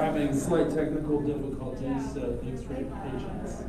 having slight technical difficulties, so thanks for your patience.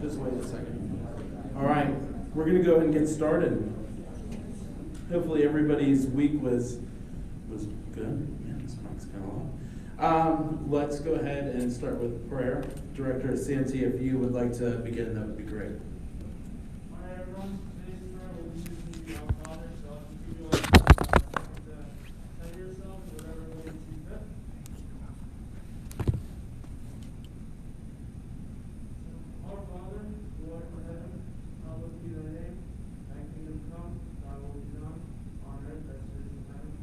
Just wait a second. All right, we're going to go ahead and get started. Hopefully everybody's week was good. Yeah, this mic's kind of long. Let's go ahead and start with prayer. Director Santi, if you would like to begin, that would be great. Hi everyone, today's prayer will be using the Father, so I'll just give you all a second to tell yourself whatever way you see fit. Our Father, who art in heaven, hallowed be thy name. Thy kingdom come, thy will be done, on earth as it is in heaven.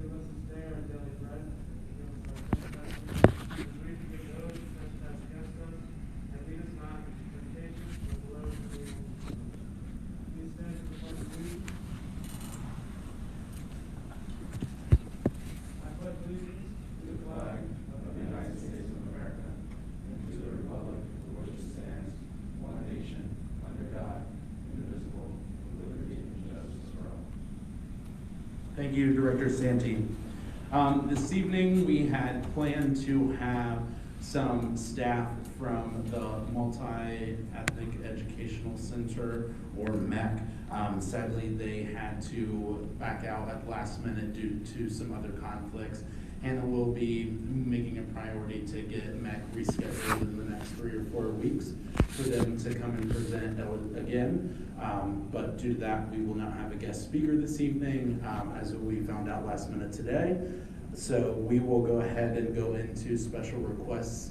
Give us this day our daily bread, and forgive us our trespasses, as we forgive those who trespass against us. And lead us not into temptation, but deliver us from evil. Please stand for the pledge of allegiance. I pledge allegiance to the flag of the United States of America and to the republic for which it stands, one nation, under God, indivisible, with liberty and justice for all. Thank you, Director Santi. This evening, we had planned to have some staff from the Multi-Ethnic Educational Center, or MEC. Sadly, they had to back out at last minute due to some other conflicts. Hannah will be making a priority to get MEC rescheduled in the next 3 or 4 weeks for them to come and present again. But due to that, we will not have a guest speaker this evening, as we found out last minute today. So we will go ahead and go into special requests.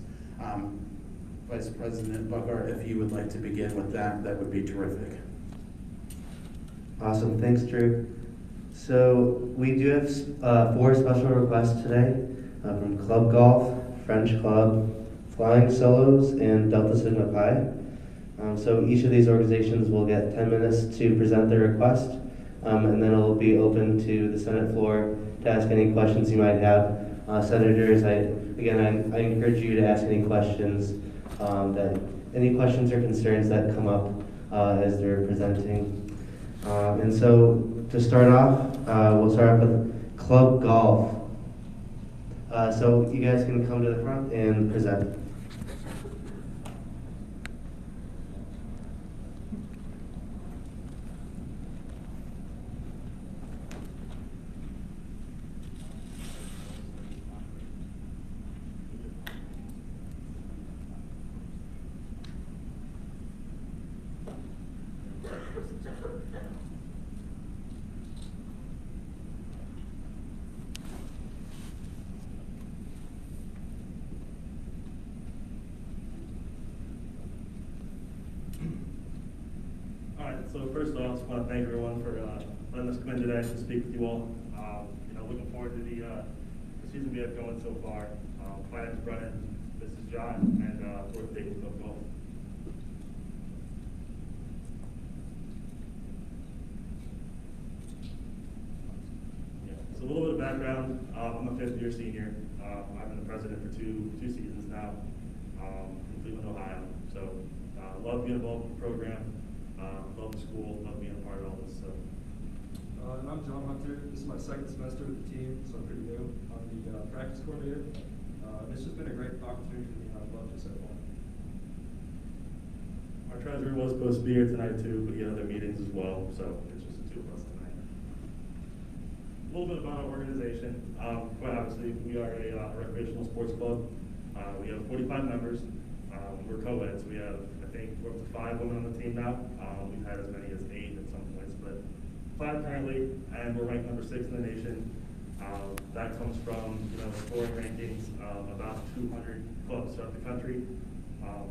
Vice President Buckart, if you would like to begin with that, that would be terrific. Awesome, thanks Drew. So we do have 4 special requests today from Club Golf, French Club, Flying Solos, and Delta Sigma Pi. So each of these organizations will get 10 minutes to present their request, and then it'll be open to the Senate floor to ask any questions you might have. Senators, I encourage you to ask any questions any questions or concerns that come up as they're presenting. And so to start off, we'll start off with Club Golf. So you guys can come to the front and present. So first off, I just want to thank everyone for letting us come in today to speak with you all. Looking forward to the season we have going so far. My name is Brennan, this is John, and we're with Dayton Club Golf. So a little bit of background. I'm a 5th-year senior. I've been the president for two seasons now in Cleveland, Ohio. So love being involved with the program. Love the school, love being a part of all this. So. And I'm John Hunter. This is my 2nd semester with the team, so I'm pretty new. I'm the practice coordinator. It's just been a great opportunity for me, and I've loved it so far. Our treasurer was supposed to be here tonight too, but he had other meetings as well, so it's just the 2 of us tonight. A little bit about our organization. Quite obviously, we are a recreational sports club. We have 45 members. We're co-eds. We have, I think, we're up to 5 women on the team now. We've had as many as 8 at some points, but 5 currently, and we're ranked number 6 in the nation. That comes from, scoring rankings of about 200 clubs throughout the country.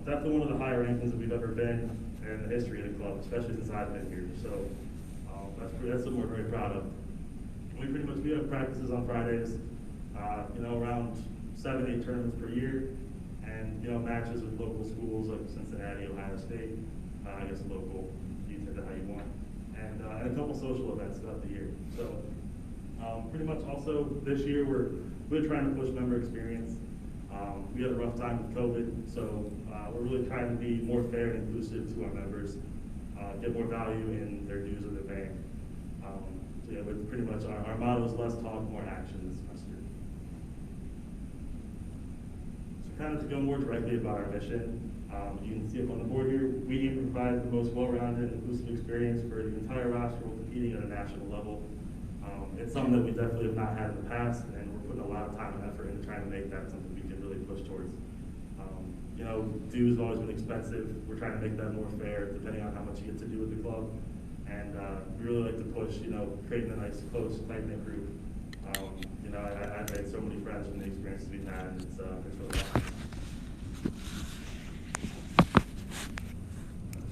Definitely one of the higher rankings that we've ever been in the history of the club, especially since I've been here. So that's something we're very proud of. We have practices on Fridays, around 7-8 tournaments per year, and matches with local schools like Cincinnati, Ohio State, I guess local, you take that how you want, and a couple social events throughout the year. So pretty much also this year we're really trying to push member experience. We had a rough time with COVID, so we're really trying to be more fair and inclusive to our members, get more value in their dues that they're paying. So yeah, but pretty much our motto is less talk, more action this semester. So kind of to go more directly about our mission, you can see up on the board here, we aim to provide the most well-rounded and inclusive experience for the entire roster while competing at a national level. It's something that we definitely have not had in the past, and we're putting a lot of time and effort into trying to make that something we can really push towards. Dues have always been expensive. We're trying to make that more fair, depending on how much you get to do with the club. And we really like to push, creating a nice, close, tight-knit group. I've made so many friends from the experiences we've had, and it's really awesome.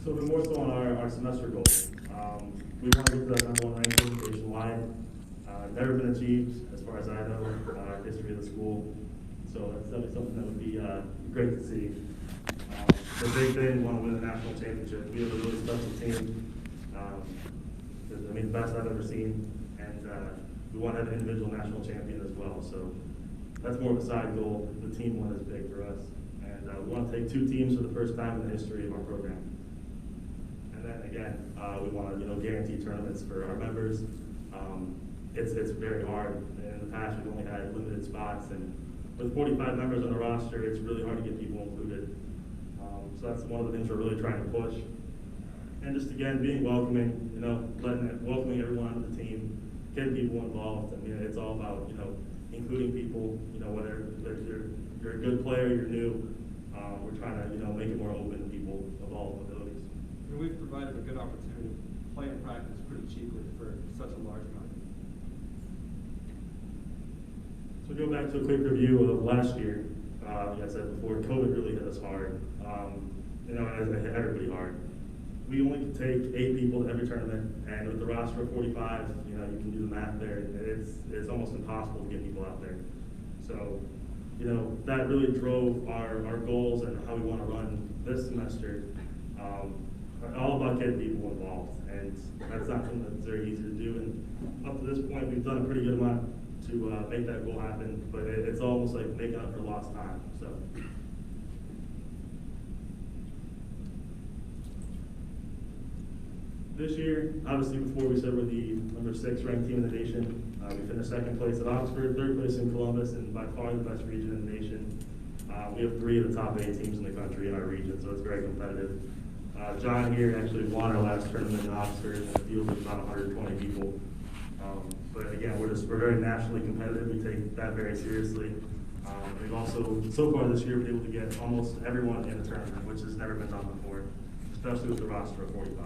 So we're more so on our semester goals. We want to get to that #1 ranking nationwide. Never been achieved, as far as I know, in our history of the school. So that's definitely something that would be great to see. The big thing, we want to win the national championship. We have a really special team. The best I've ever seen, and we want to have an individual national champion as well. So that's more of a side goal. The team one is big for us, and we want to take 2 teams for the first time in the history of our program. And then again, we want to guarantee tournaments for our members. It's very hard. In the past, we've only had limited spots, and with 45 members on the roster, it's really hard to get people included. So that's one of the things we're really trying to push. And just again, being welcoming, welcoming everyone onto the team, getting people involved. I mean, it's all about, including people, whether you're a good player, you're new, we're trying to, make it more open to people of all abilities. We've provided a good opportunity to play and practice pretty cheaply for such a large amount. So go back to a quick review of last year. Like I said before, COVID really hit us hard. It hit everybody hard. We only could take 8 people to every tournament, and with the roster of 45, you can do the math there. It's almost impossible to get people out there. So, that really drove our goals and how we want to run this semester. All about getting people involved, and that's not something that's very easy to do. And up to this point, we've done a pretty good amount to make that goal happen, but it's almost like making up for lost time. So. This year, obviously before we said we're the number 6 ranked team in the nation. We finished 2nd place at Oxford, 3rd place in Columbus, and by far the best region in the nation. We have 3 of the top 8 teams in the country in our region, so it's very competitive. John here actually won our last tournament in Oxford, and the field was about 120 people. But again, we're very nationally competitive. We take that very seriously. We've also, so far this year, been able to get almost everyone in the tournament, which has never been done before, especially with the roster of 45.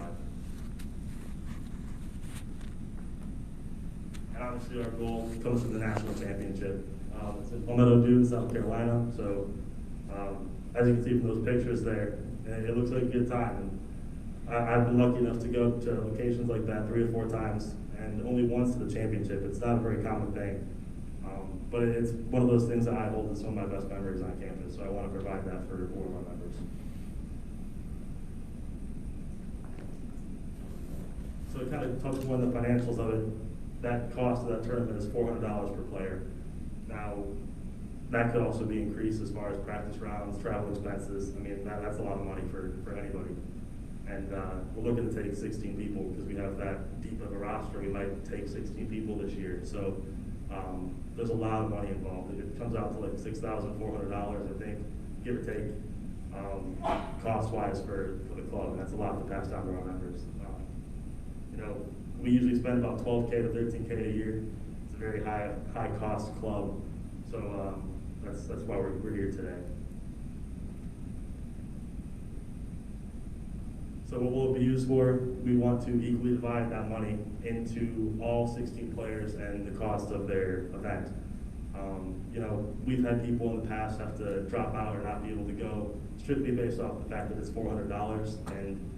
And obviously our goal comes from the national championship. It's in Palmetto Dunes, South Carolina. So as you can see from those pictures there, it looks like a good time. And I've been lucky enough to go to locations like that 3 or 4 times, and only once to the championship. It's not a very common thing. But it's one of those things that I hold as some of my best memories on campus, so I want to provide that for all of our members. So to kind of touch on the financials of it, that cost of that tournament is $400 per player. Now, that could also be increased as far as practice rounds, travel expenses. I mean, that's a lot of money for anybody. And we're looking to take 16 people because we have that deep of a roster. We might take 16 people this year. So there's a lot of money involved. It comes out to like $6,400, I think, give or take, cost-wise for the club. And that's a lot to pass down to our members. We usually spend about $12K to $13K a year. it's a very high cost club. So that's why we're here today. So what will it be used for? We want to equally divide that money into all 16 players and the cost of their event. You know, we've had people in the past have to drop out or not be able to go strictly based off the fact that it's $400, and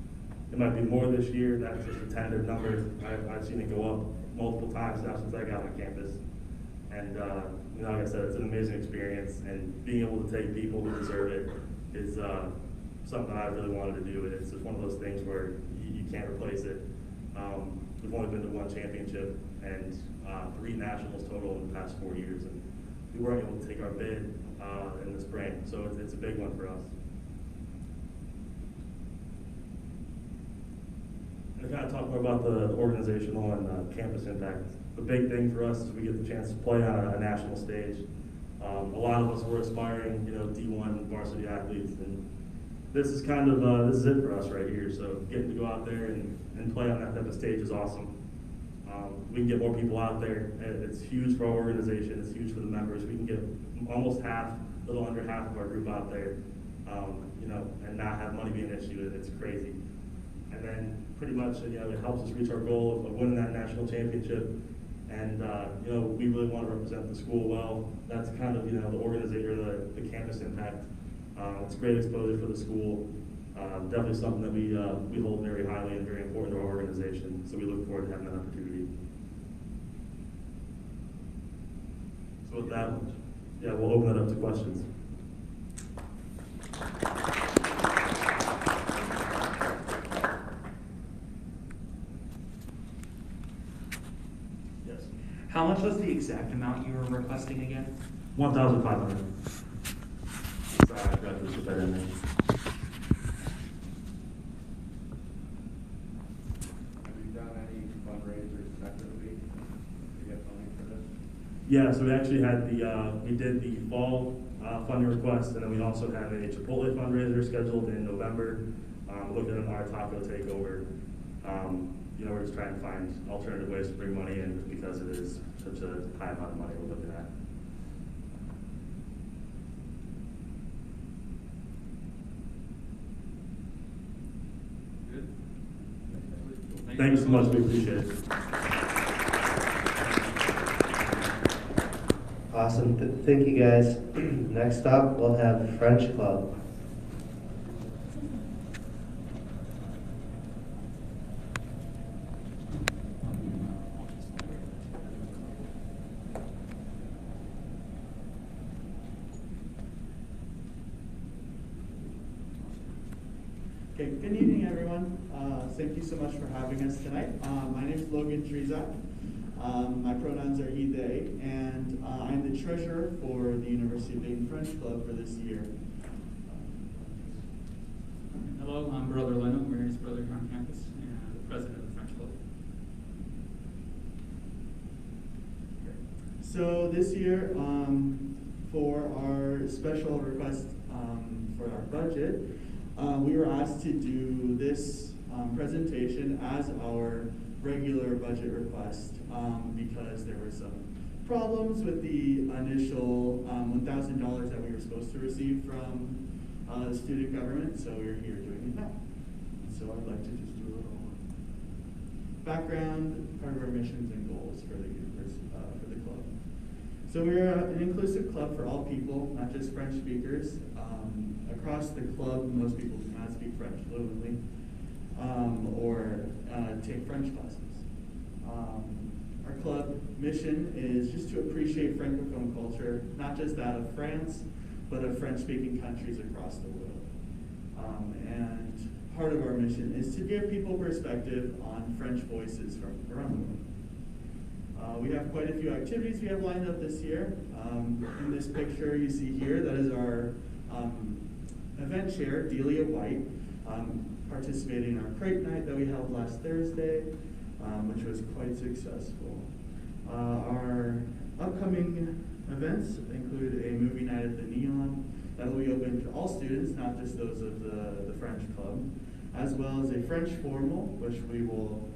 it might be more this year. That's just a tentative number. I've seen it go up multiple times now since I got on campus. And you know, like I said, it's an amazing experience, and being able to take people who deserve it is something I really wanted to do. And it's just one of those things where you can't replace it. We've only been to one championship and 3 nationals total in the past 4 years, and we weren't able to take our bid in the spring, so it's a big one for us. And to kind of talk more about the organizational and campus impact, the big thing for us is we get the chance to play on a national stage. A lot of us were aspiring, you know, D1 varsity athletes, and this is kind of this is it for us right here. So getting to go out there and play on that type of stage is awesome. We can get more people out there. It's huge for our organization. It's huge for the members. We can get almost half, a little under half of our group out there, you know, and not have money be an issue. It's crazy. And then pretty much, you know, it helps us reach our goal of winning that national championship. And you know, we really want to represent the school well. That's kind of, you know, the organization, the campus impact. It's great exposure for the school. Definitely something that we hold very highly and very important to our organization. So we look forward to having that opportunity. So with that, yeah, we'll open it up to questions. Yes. How much was the exact amount you were requesting again? 1,500. Sorry, I forgot to put that in there. Have you done any fundraisers separately to get money for this? Yeah, so we actually had we did the fall funding request, and then we also have a Chipotle fundraiser scheduled in November. Looking at our taco takeover. You know, we're just trying to find alternative ways to bring money in because it is such a high amount of money we're looking at. Good. Thank you so much, we appreciate it. Awesome. Thank you, guys. Next up, we'll have French Club. Okay, good evening, everyone. Thank you so much for having us tonight. My name is Logan Trezak. My pronouns are he, they, and I'm the treasurer for the University of Dayton French Club for this year. Hello, I'm Brother Leno, Mary's brother here on campus, and the president of the French Club. So this year, for our special request for our budget, we were asked to do this presentation as our regular budget request because there were some problems with the initial $1,000 that we were supposed to receive from the student government, so we're here doing it now. So I'd like to just do a little background, part of our missions and goals for the university, for the club. So we're an inclusive club for all people, not just French speakers. Across the club, most people do not speak French fluently or take French classes. Our club mission is just to appreciate Francophone culture, not just that of France, but of French-speaking countries across the world. And part of our mission is to give people perspective on French voices from around the world. We have quite a few activities we have lined up this year. In this picture you see here, that is our event chair, Delia White, participating in our crepe night that we held last Thursday, which was quite successful. Our upcoming events include a movie night at the Neon that will be open to all students, not just those of the French club, as well as a French formal, which we will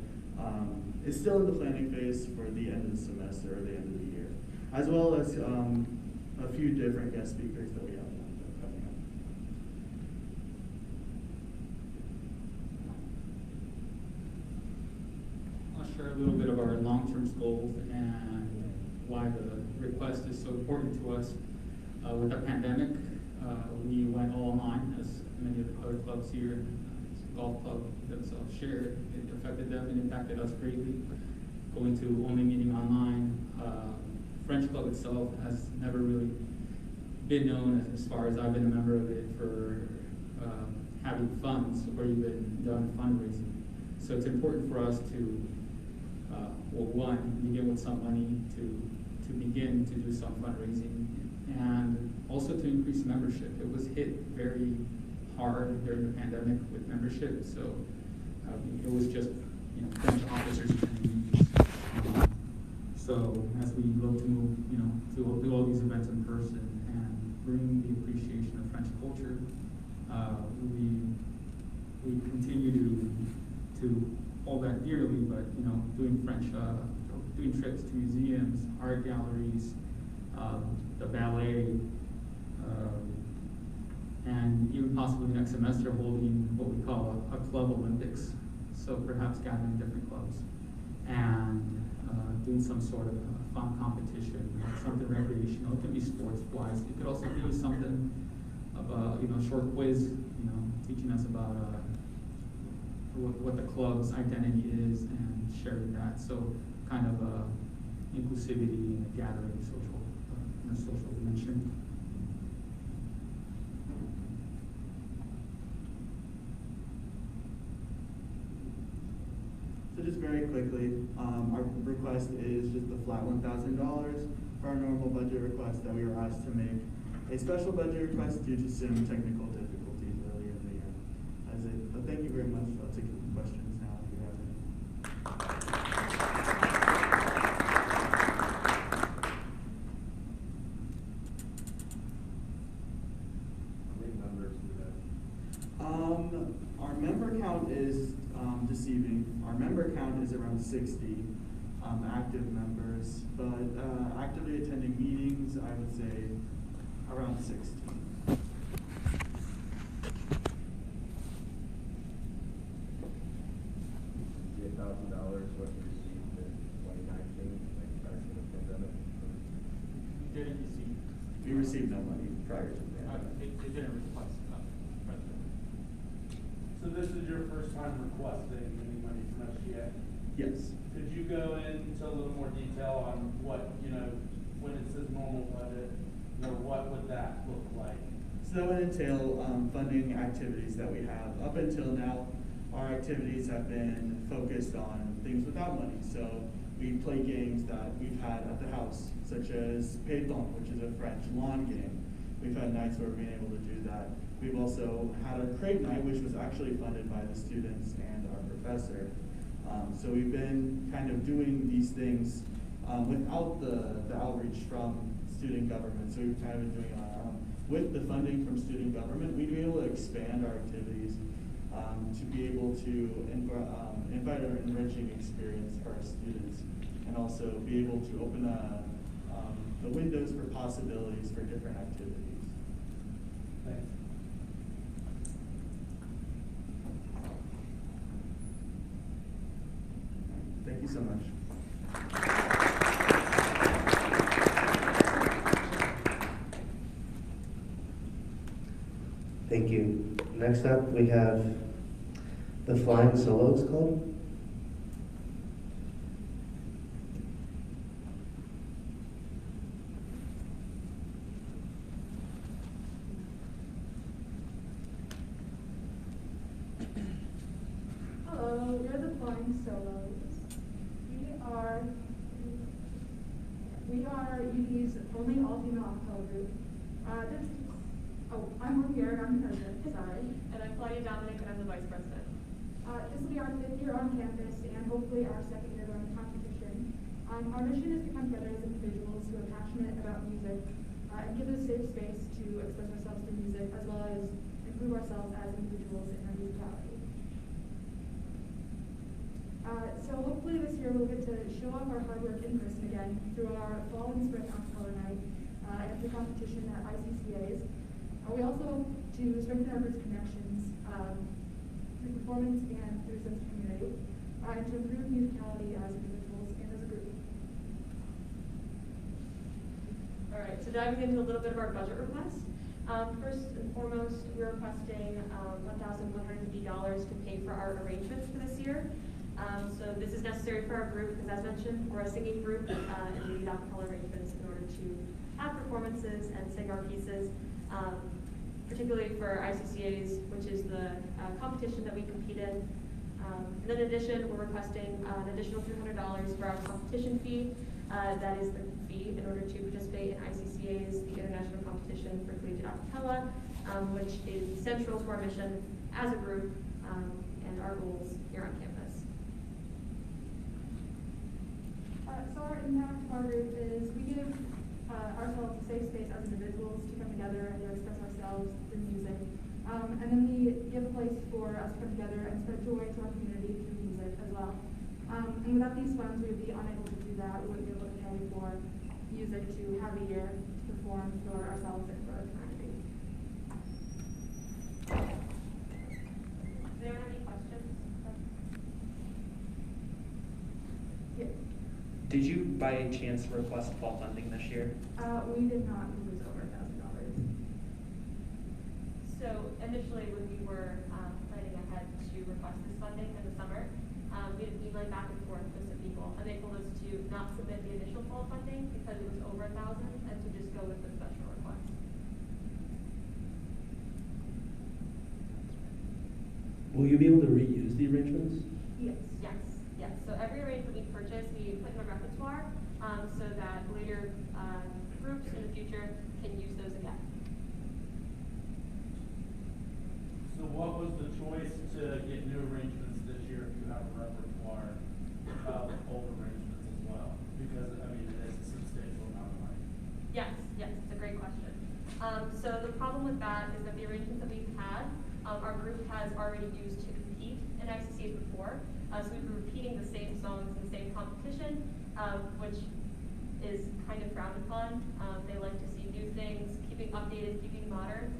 is still in the planning phase for the end of the semester or the end of the year, as well as a few different guest speakers that we have lined up coming up. I'll share a little bit of our long-term goals and why the request is so important to us. With the pandemic, we went all online, as many of the other clubs here, golf club themselves shared. It affected them and impacted us greatly. Going to only meeting online. French club itself has never really been known, as far as I've been a member of it, for having funds or even done fundraising. So it's important for us to, well, one, begin with some money to begin to do some fundraising, and also to increase membership. It was hit very hard during the pandemic with membership, so it was just, French officers attending meetings. So as we look to move, to do all these events in person and bring the appreciation of French culture, we continue to hold that dearly, but doing doing trips to museums, art galleries, the ballet, and even possibly next semester holding what we call a club Olympics. So perhaps gathering different clubs and doing some sort of fun competition, something recreational. It can be sports-wise. It could also be something about, short quiz, teaching us about what the club's identity is and sharing that. So kind of inclusivity and a gathering in a social dimension. So just very quickly, our request is just the flat $1,000 for our normal budget request that we were asked to make a special budget request due to some technical difficulties earlier in the year. But thank you very much. I'll take questions now if you have any. How many members do we have? Our member count is deceiving. Our member count is around 60 active members, but actively attending meetings, I would say around 60. The $1,000 what we received in 2019, like prior to the pandemic? Didn't receive. We received no money prior to that. They didn't request President. So this is your first time requesting any money from SGA? Yes. Could you go into a little more detail on what, when it says normal budget, what would that look like? So that would entail funding activities that we have. Up until now, our activities have been focused on things without money. So we play games that we've had at the house, such as pétanque, which is a French lawn game. We've had nights where we've been able to do that. We've also had a crepe night, which was actually funded by the students and our professor. So we've been kind of doing these things without the outreach from student government. So we've kind of been doing it on our own. With the funding from student government, we'd be able to expand our activities to be able to invite an enriching experience for our students, and also be able to open the windows for possibilities for different activities. Thanks. Thank you so much. Thank you. Next up, we have the Flying Solos Club. Hello, we're the Flying Solos. We are UD's only all-female acapella group. I'm Rupier, I'm the president, sorry. And I'm Claudia Dominic, and I'm the vice president. This will be our 5th year on campus, and hopefully our 2nd year going to competition. Our mission is to come together as individuals who are passionate about music, and give us a safe space to express ourselves through music, as well as improve ourselves as individuals in our musicality. So what year we'll get to show off our hard work in person again through our fall and spring color night and the competition at ICCA's. We also hope to strengthen our group's connections through performance and through sense of community, and to improve musicality as individuals and as a group. All right, so diving into a little bit of our budget request. First and foremost, we're requesting $1,150 to pay for our arrangements for this year. So this is necessary for our group because, as mentioned, we're a singing group and we need acapella arrangements in order to have performances and sing our pieces, particularly for ICCA's, which is the competition that we compete in. And then in addition, we're requesting an additional $300 for our competition fee. That is the fee in order to participate in ICCA's, the international competition for collegiate acapella, which is central to our mission as a group and our goals here on campus. So our impact of our group is we give ourselves a safe space as individuals to come together and to express ourselves through music. And then we give a place for us to come together and spread joy to our community through music as well. And without these funds, we would be unable to do that. We wouldn't be able to pay for music to have a year to perform for ourselves and for our community. Is there any questions? Yeah. Did you by chance request fall funding this year? We did not lose over $1,000. So initially, when we were planning ahead to request this funding in the summer, we had emailed back and forth with some people, and they told us to not submit the initial fall funding because it was over $1,000, and to just go with the special request. Will you be able to reuse the arrangements? Yes. Yes. So every arrangement we purchase, we put in a repertoire, so that later groups in the future can use those again. So what was the choice to get new arrangements this year if you have a repertoire of old arrangements as well? Because, I mean, it is a substantial amount of money. Yes, it's a great question. So the problem with that is that the arrangements that we've had, our group has already used to compete in ICCs before. So we've been repeating the same songs in the same competition, which is kind of frowned upon. They like to see new things, keeping updated, keeping modern,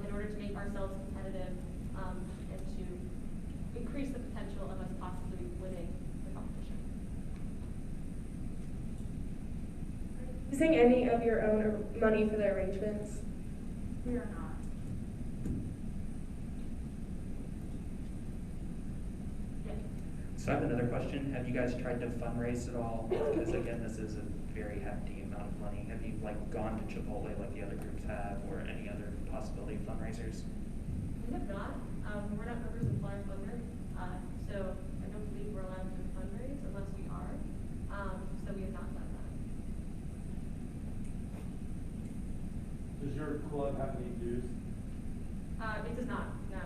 in order to make ourselves competitive and to increase the potential of us possibly winning the competition. Using any of your own money for the arrangements? We are not. So I have another question. Have you guys tried to fundraise at all? Because again, this is a very hefty amount of money. Have you gone to Chipotle like the other groups have, or any other possibility of fundraisers? We have not. We're not members of Flyers Lender, so I don't believe we're allowed to fundraise unless we are. So we have not done that. Does your club have any dues? It does not, no.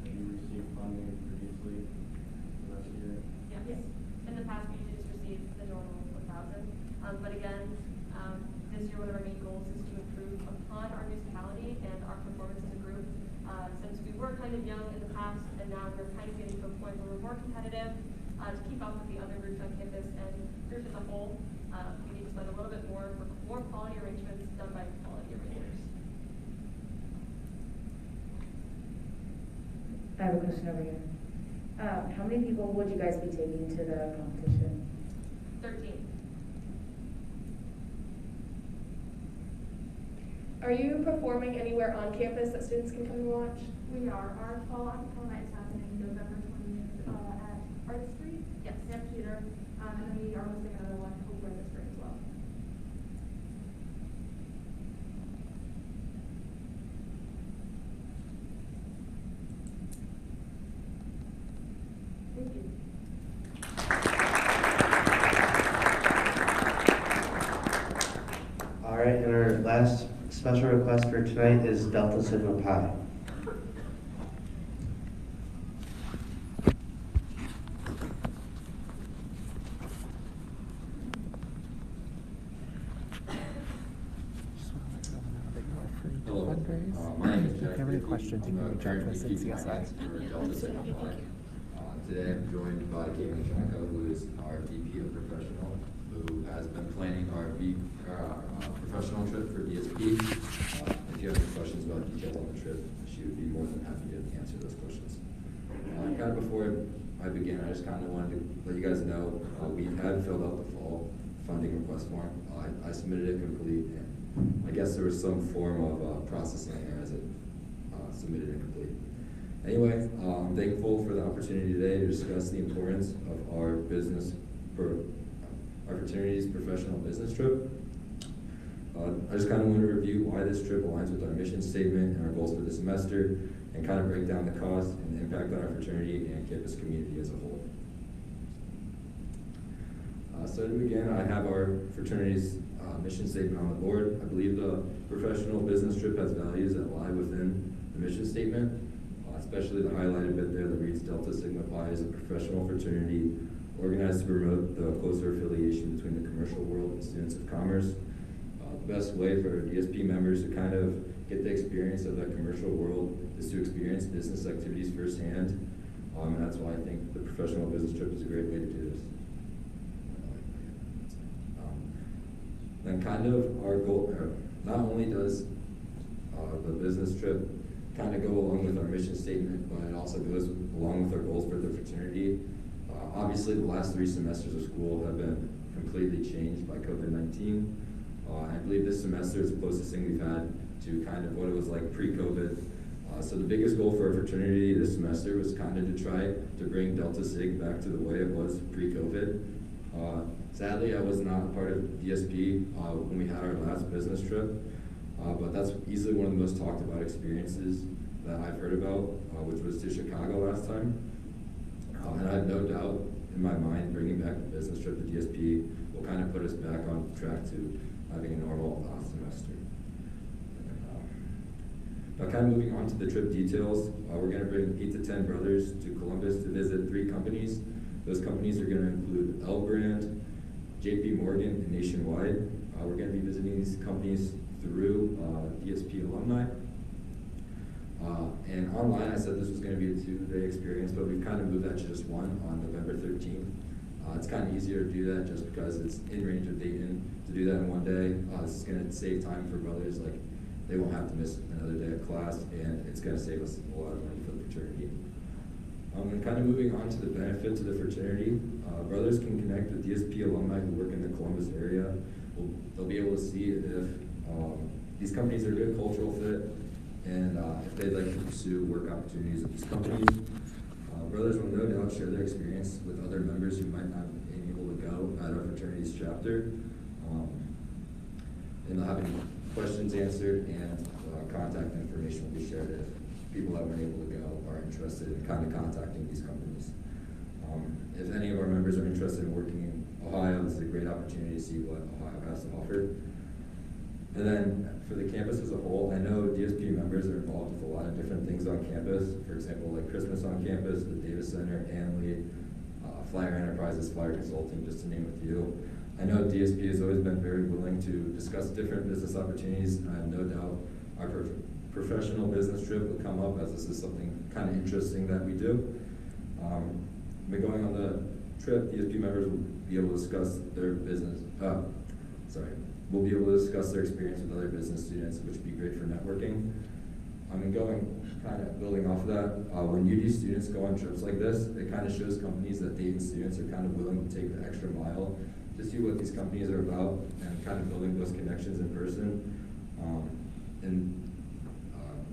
Have you received funding previously last year? Yes. In the past, we just received the normal 1,000. But again, this year one of our main goals is to improve upon our musicality and our performance as a group. Since we were kind of young in the past, and now we're kind of getting to a point where we're more competitive to keep up with the other groups on campus and groups as a whole. We need to spend a little bit more for more quality arrangements done by quality arrangers. I have a question over here. How many people would you guys be taking to the competition? 13. Are you performing anywhere on campus that students can come and watch? We are. Our fall acapella night is happening November 20th at Art Street. Yes. Theater. And then we are hosting another one hopefully this spring as well. Thank you. All right, and our last special request for tonight is Delta Sigma Pi. My name is Jack. If you have any questions, you can reach out to us at CSI. Today I'm joined by Kevin Janko, who is our VP of Professional, who has been planning our professional trip for DSP. If you have any questions about details on the trip, she would be more than happy to answer those questions. Kind of before I begin, I just kind of wanted to let you guys know we had filled out the fall funding request form. I submitted it complete, and I guess there was some form of processing there as it submitted it complete. Anyway, I'm thankful for the opportunity today to discuss the importance of our fraternity's professional business trip. I just kind of want to review why this trip aligns with our mission statement and our goals for the semester, and kind of break down the cost and the impact on our fraternity and campus community as a whole. So to begin, I have our fraternity's mission statement on the board. I believe the professional business trip has values that lie within the mission statement, especially the highlighted bit there that reads Delta Sigma Pi is a professional fraternity organized to promote the closer affiliation between the commercial world and students of commerce. The best way for DSP members to kind of get the experience of that commercial world is to experience business activities firsthand, and that's why I think the professional business trip is a great way to do this. Then kind of our goal, not only does the business trip kind of go along with our mission statement, but it also goes along with our goals for the fraternity. Obviously, the last 3 semesters of school have been completely changed by COVID-19. I believe this semester is the closest thing we've had to kind of what it was like pre-COVID. So the biggest goal for our fraternity this semester was kind of to try to bring Delta Sig back to the way it was pre-COVID. Sadly, I was not a part of DSP when we had our last business trip, but that's easily one of the most talked about experiences that I've heard about, which was to Chicago last time. And I have no doubt in my mind bringing back the business trip to DSP will kind of put us back on track to having a normal semester. Now kind of moving on to the trip details, we're going to bring 8 to 10 brothers to Columbus to visit 3 companies. Those companies are going to include L Brand, JP Morgan, and Nationwide. We're going to be visiting these companies through DSP alumni. And online, I said this was going to be a 2-day experience, but we've kind of moved that to just one on November 13th. It's kind of easier to do that just because it's in range of Dayton to do that in one day. This is going to save time for brothers, like they won't have to miss another day of class, and it's going to save us a lot of money for the fraternity. And kind of moving on to the benefit to the fraternity, brothers can connect with DSP alumni who work in the Columbus area. They'll be able to see if these companies are a good cultural fit, and if they'd like to pursue work opportunities at these companies. Brothers will no doubt share their experience with other members who might not have been able to go at our fraternity's chapter. And they'll have any questions answered, and contact information will be shared if people that weren't able to go are interested in kind of contacting these companies. If any of our members are interested in working in Ohio, this is a great opportunity to see what Ohio has to offer. And then for the campus as a whole, I know DSP members are involved with a lot of different things on campus. For example, like Christmas on campus, the Data Center, Hanley, Flyer Enterprises, Flyer Consulting, just to name a few. I know DSP has always been very willing to discuss different business opportunities, and I have no doubt our professional business trip will come up, as this is something kind of interesting that we do. But going on the trip, DSP members will be able to discuss their business, we'll be able to discuss their experience with other business students, which would be great for networking. And building off of that, when UD students go on trips like this, it kind of shows companies that Dayton students are kind of willing to take the extra mile to see what these companies are about, and kind of building those connections in person.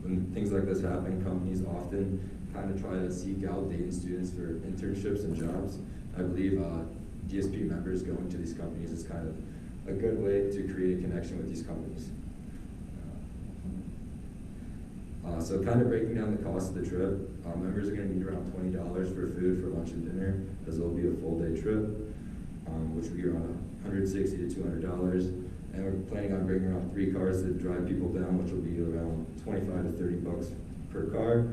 When things like this happen, companies often kind of try to seek out Dayton students for internships and jobs. I believe DSP members going to these companies is kind of a good way to create a connection with these companies. So kind of breaking down the cost of the trip, members are going to need around $20 for food for lunch and dinner, as it will be a full day trip, which will be around $160 to $200. And we're planning on bringing around 3 cars to drive people down, which will be around $25 to $30 per car.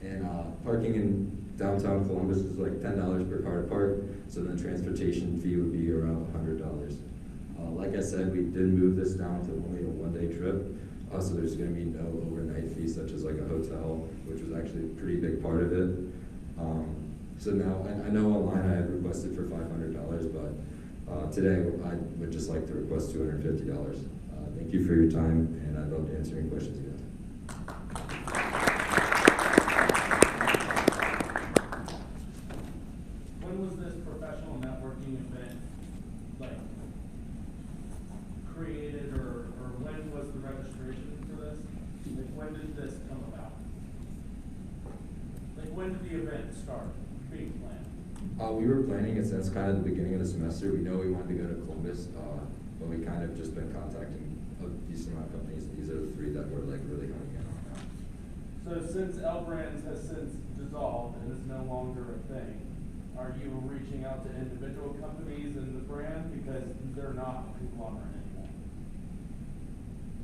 And parking in downtown Columbus is like $10 per car to park, so the transportation fee would be around $100. Like I said, we did move this down to only a 1-day trip, So there's going to be no overnight fee, such as like a hotel, which was actually a pretty big part of it. So now, I know online I had requested for $500, but today I would just like to request $250. Thank you for your time, and I'd love to answer any questions you have. When was this professional networking event, like, created, or when was the registration for this? Like, when did this come about? Like, when did the event start being planned? We were planning it since kind of the beginning of the semester. We know we wanted to go to Columbus, but we kind of just been contacting a decent amount of companies. These are the three that we're like really honing in on now. So since L Brands has since dissolved and is no longer a thing, are you reaching out to individual companies in the brand because they're not a conglomerate anymore?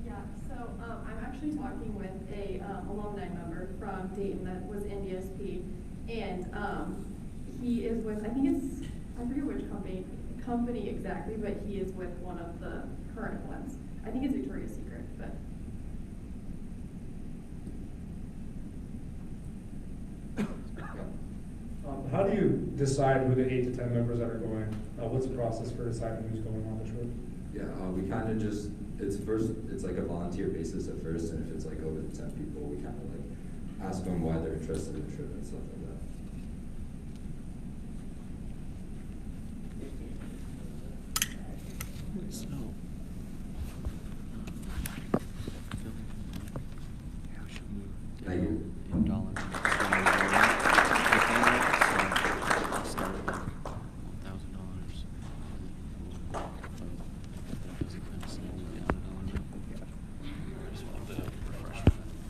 Yeah, so I'm actually talking with a alumni member from Dayton that was in DSP, and he is with, I forget which company exactly, but he is with one of the current ones. I think it's Victoria's Secret, but. How do you decide who the 8 to 10 members that are going? What's the process for deciding who's going on the trip? Yeah, we kind of just, it's like a volunteer basis at first, and if it's like over 10 people, we kind of like ask them why they're interested in the trip and stuff like that. Thank you. In dollars.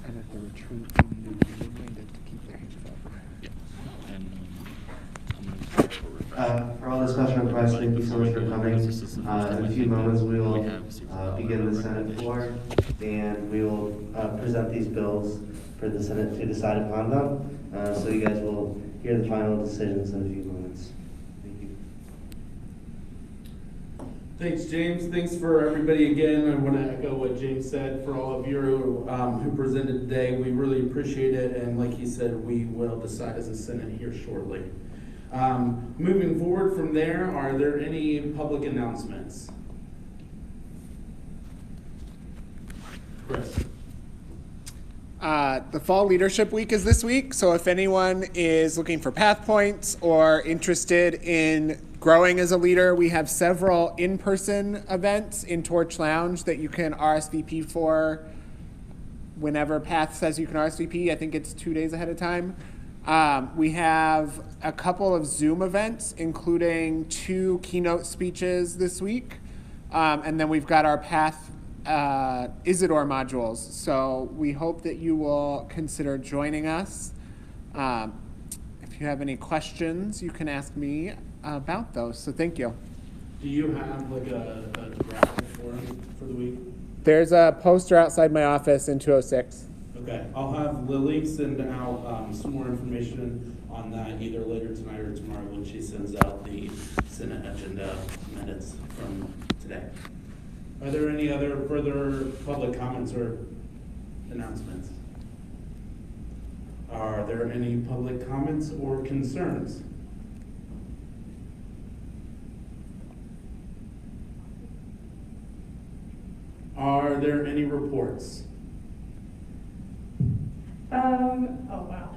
And at the retreat, we needed to keep their hands up. For all the special requests, thank you so much for coming. In a few moments, we will begin the Senate floor, and we will present these bills for the Senate to decide upon them. So you guys will hear the final decisions in a few moments. Thank you. Thanks, James. Thanks for everybody again. I want to echo what James said. For all of you who presented today, we really appreciate it. And like he said, we will decide as a Senate here shortly. Moving forward from there, are there any public announcements? Chris. The Fall Leadership Week is this week, so if anyone is looking for path points or interested in growing as a leader, we have several in-person events in Torch Lounge that you can RSVP for whenever Path says you can RSVP. I think it's 2 days ahead of time. We have a couple of Zoom events, including 2 keynote speeches this week, and then we've got our Path Isidore modules. So we hope that you will consider joining us. If you have any questions, you can ask me about those. So thank you. Do you have like a graphic for the week? There's a poster outside my office in 206. Okay, I'll have Lily send out some more information on that either later tonight or tomorrow when she sends out the Senate agenda minutes from today. Are there any other further public comments or announcements? Are there any public comments or concerns? Are there any reports? Oh wow.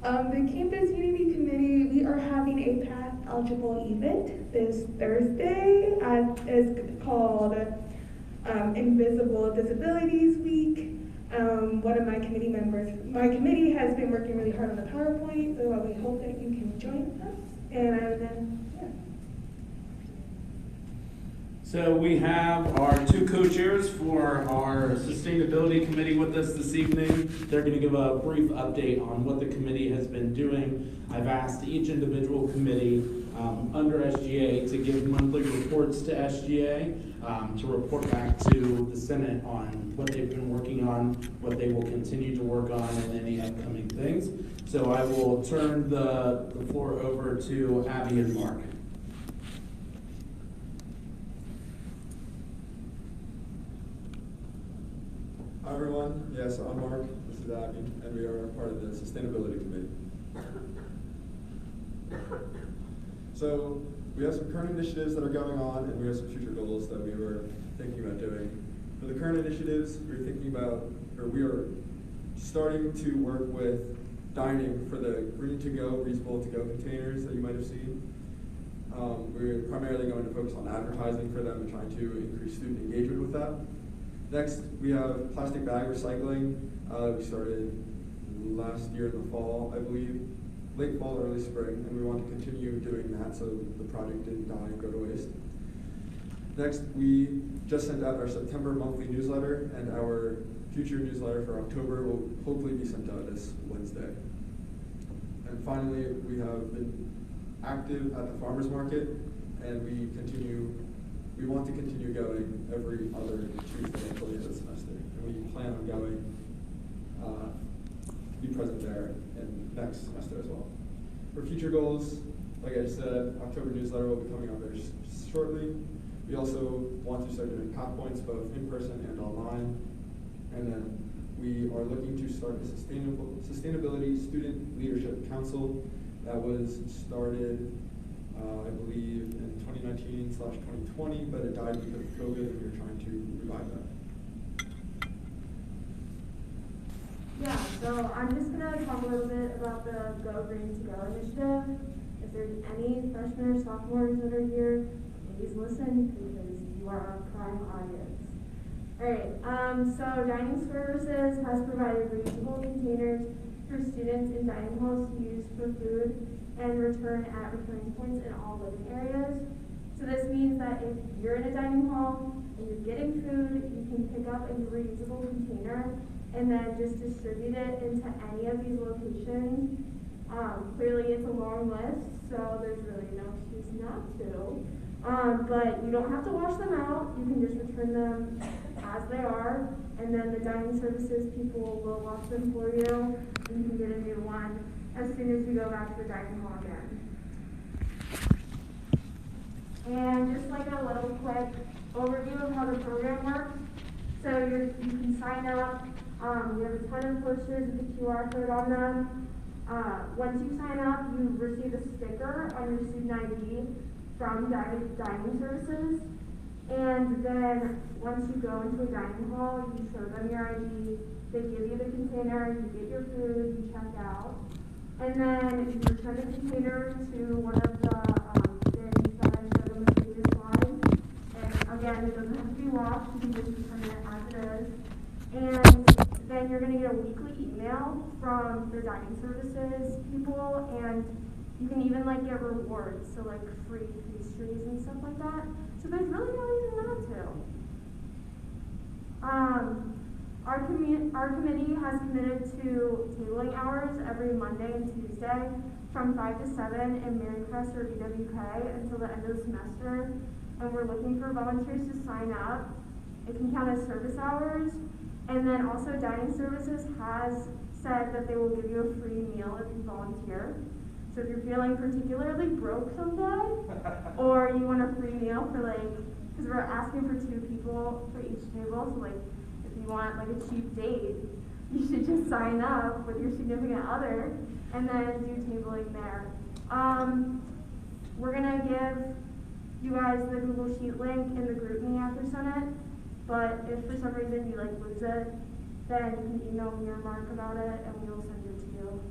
The Campus Unity Committee, we are having a Path eligible event this Thursday. It's called Invisible Disabilities Week. One of my committee members, my committee has been working really hard on the PowerPoint, so we hope that you can join us. And yeah. So we have our 2 co-chairs for our Sustainability Committee with us this evening. They're going to give a brief update on what the committee has been doing. I've asked each individual committee under SGA to give monthly reports to SGA, to report back to the Senate on what they've been working on, what they will continue to work on, and any upcoming things. So I will turn the floor over to Abby and Mark. everyone. Yes, I'm Mark. This is Abby, and we are part of the Sustainability Committee. So we have some current initiatives that are going on, and we have some future goals that we were thinking about doing. For the current initiatives, we are starting to work with dining for the green to-go, reusable to-go containers that you might have seen. We're primarily going to focus on advertising for them and trying to increase student engagement with that. Next, we have plastic bag recycling. We started last year in the fall, I believe, late fall, early spring, and we want to continue doing that so the project didn't die and go to waste. Next, we just sent out our September monthly newsletter, and our future newsletter for October will hopefully be sent out this Wednesday. And finally, we have been active at the farmers market, and we want to continue going every other Tuesday until the end of the semester. And we plan on going to be present there in next semester as well. For future goals, like I said, October newsletter will be coming out very shortly. We also want to start doing path points both in person and online. And then we are looking to start a Sustainability Student Leadership Council that was started, I believe, in 2019/2020, but it died because of COVID, and we are trying to revive that. Yeah, so I'm just going to talk a little bit about the Go Green to Go initiative. If there's any freshmen or sophomores that are here, please listen because you are our prime audience. Alright, so Dining Services has provided reusable containers for students in dining halls to use for food and return at returning points in all living areas. So this means that if you're in a dining hall and you're getting food, you can pick up a reusable container and then just distribute it into any of these locations. Clearly it's a long list, so there's really no excuse not to. But you don't have to wash them out. You can just return them as they are, and then the dining services people will wash them for you, and you can get a new one as soon as you go back to the dining hall again. And just like a little quick overview of how the program works. So you can sign up. We have a ton of posters with the QR code on them. Once you sign up, you receive a sticker on your student ID from dining services. And then once you go into a dining hall, you show them your ID, they give you the container, you get your food, you check out. And then you return the container to one of the bins that I showed on the previous slide. And again, it doesn't have to be washed, you can just return it as it is. And then you're going to get a weekly email from the dining services people, and you can even get rewards, so free pastries and stuff like that. So there's really no reason not to. Our committee has committed to tabling hours every Monday and Tuesday from 5 to 7 in Marycrest or EWK until the end of the semester. And we're looking for volunteers to sign up. It can count as service hours. And then also Dining Services has said that they will give you a free meal if you volunteer. So if you're feeling particularly broke someday, or you want a free meal for because we're asking for 2 people for each table, so if you want a cheap date, you should just sign up with your significant other and then do tabling there. We're gonna give you guys the Google Sheet link in the group me after Senate, but if for some reason you lose it, then you can email me or Mark about it and we will send it to you.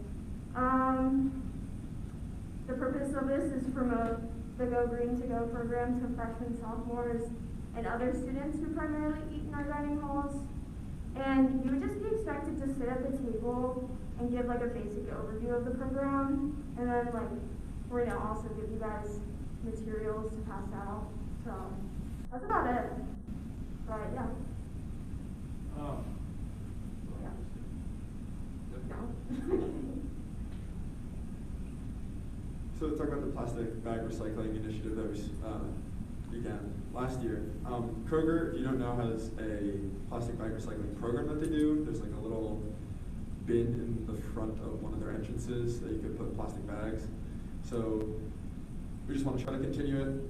The purpose of this is to promote the Go Green to Go program to freshmen, sophomores, and other students who primarily eat in our dining halls. And you would just be expected to sit at the table and give a basic overview of the program, and then we're gonna also give you guys materials to pass out. So that's about it. But yeah. No. So let's talk about the plastic bag recycling initiative that we began last year. Kroger, if you don't know, has a plastic bag recycling program that they do. There's a little bin in the front of one of their entrances that you could put plastic bags. So we just want to try to continue it.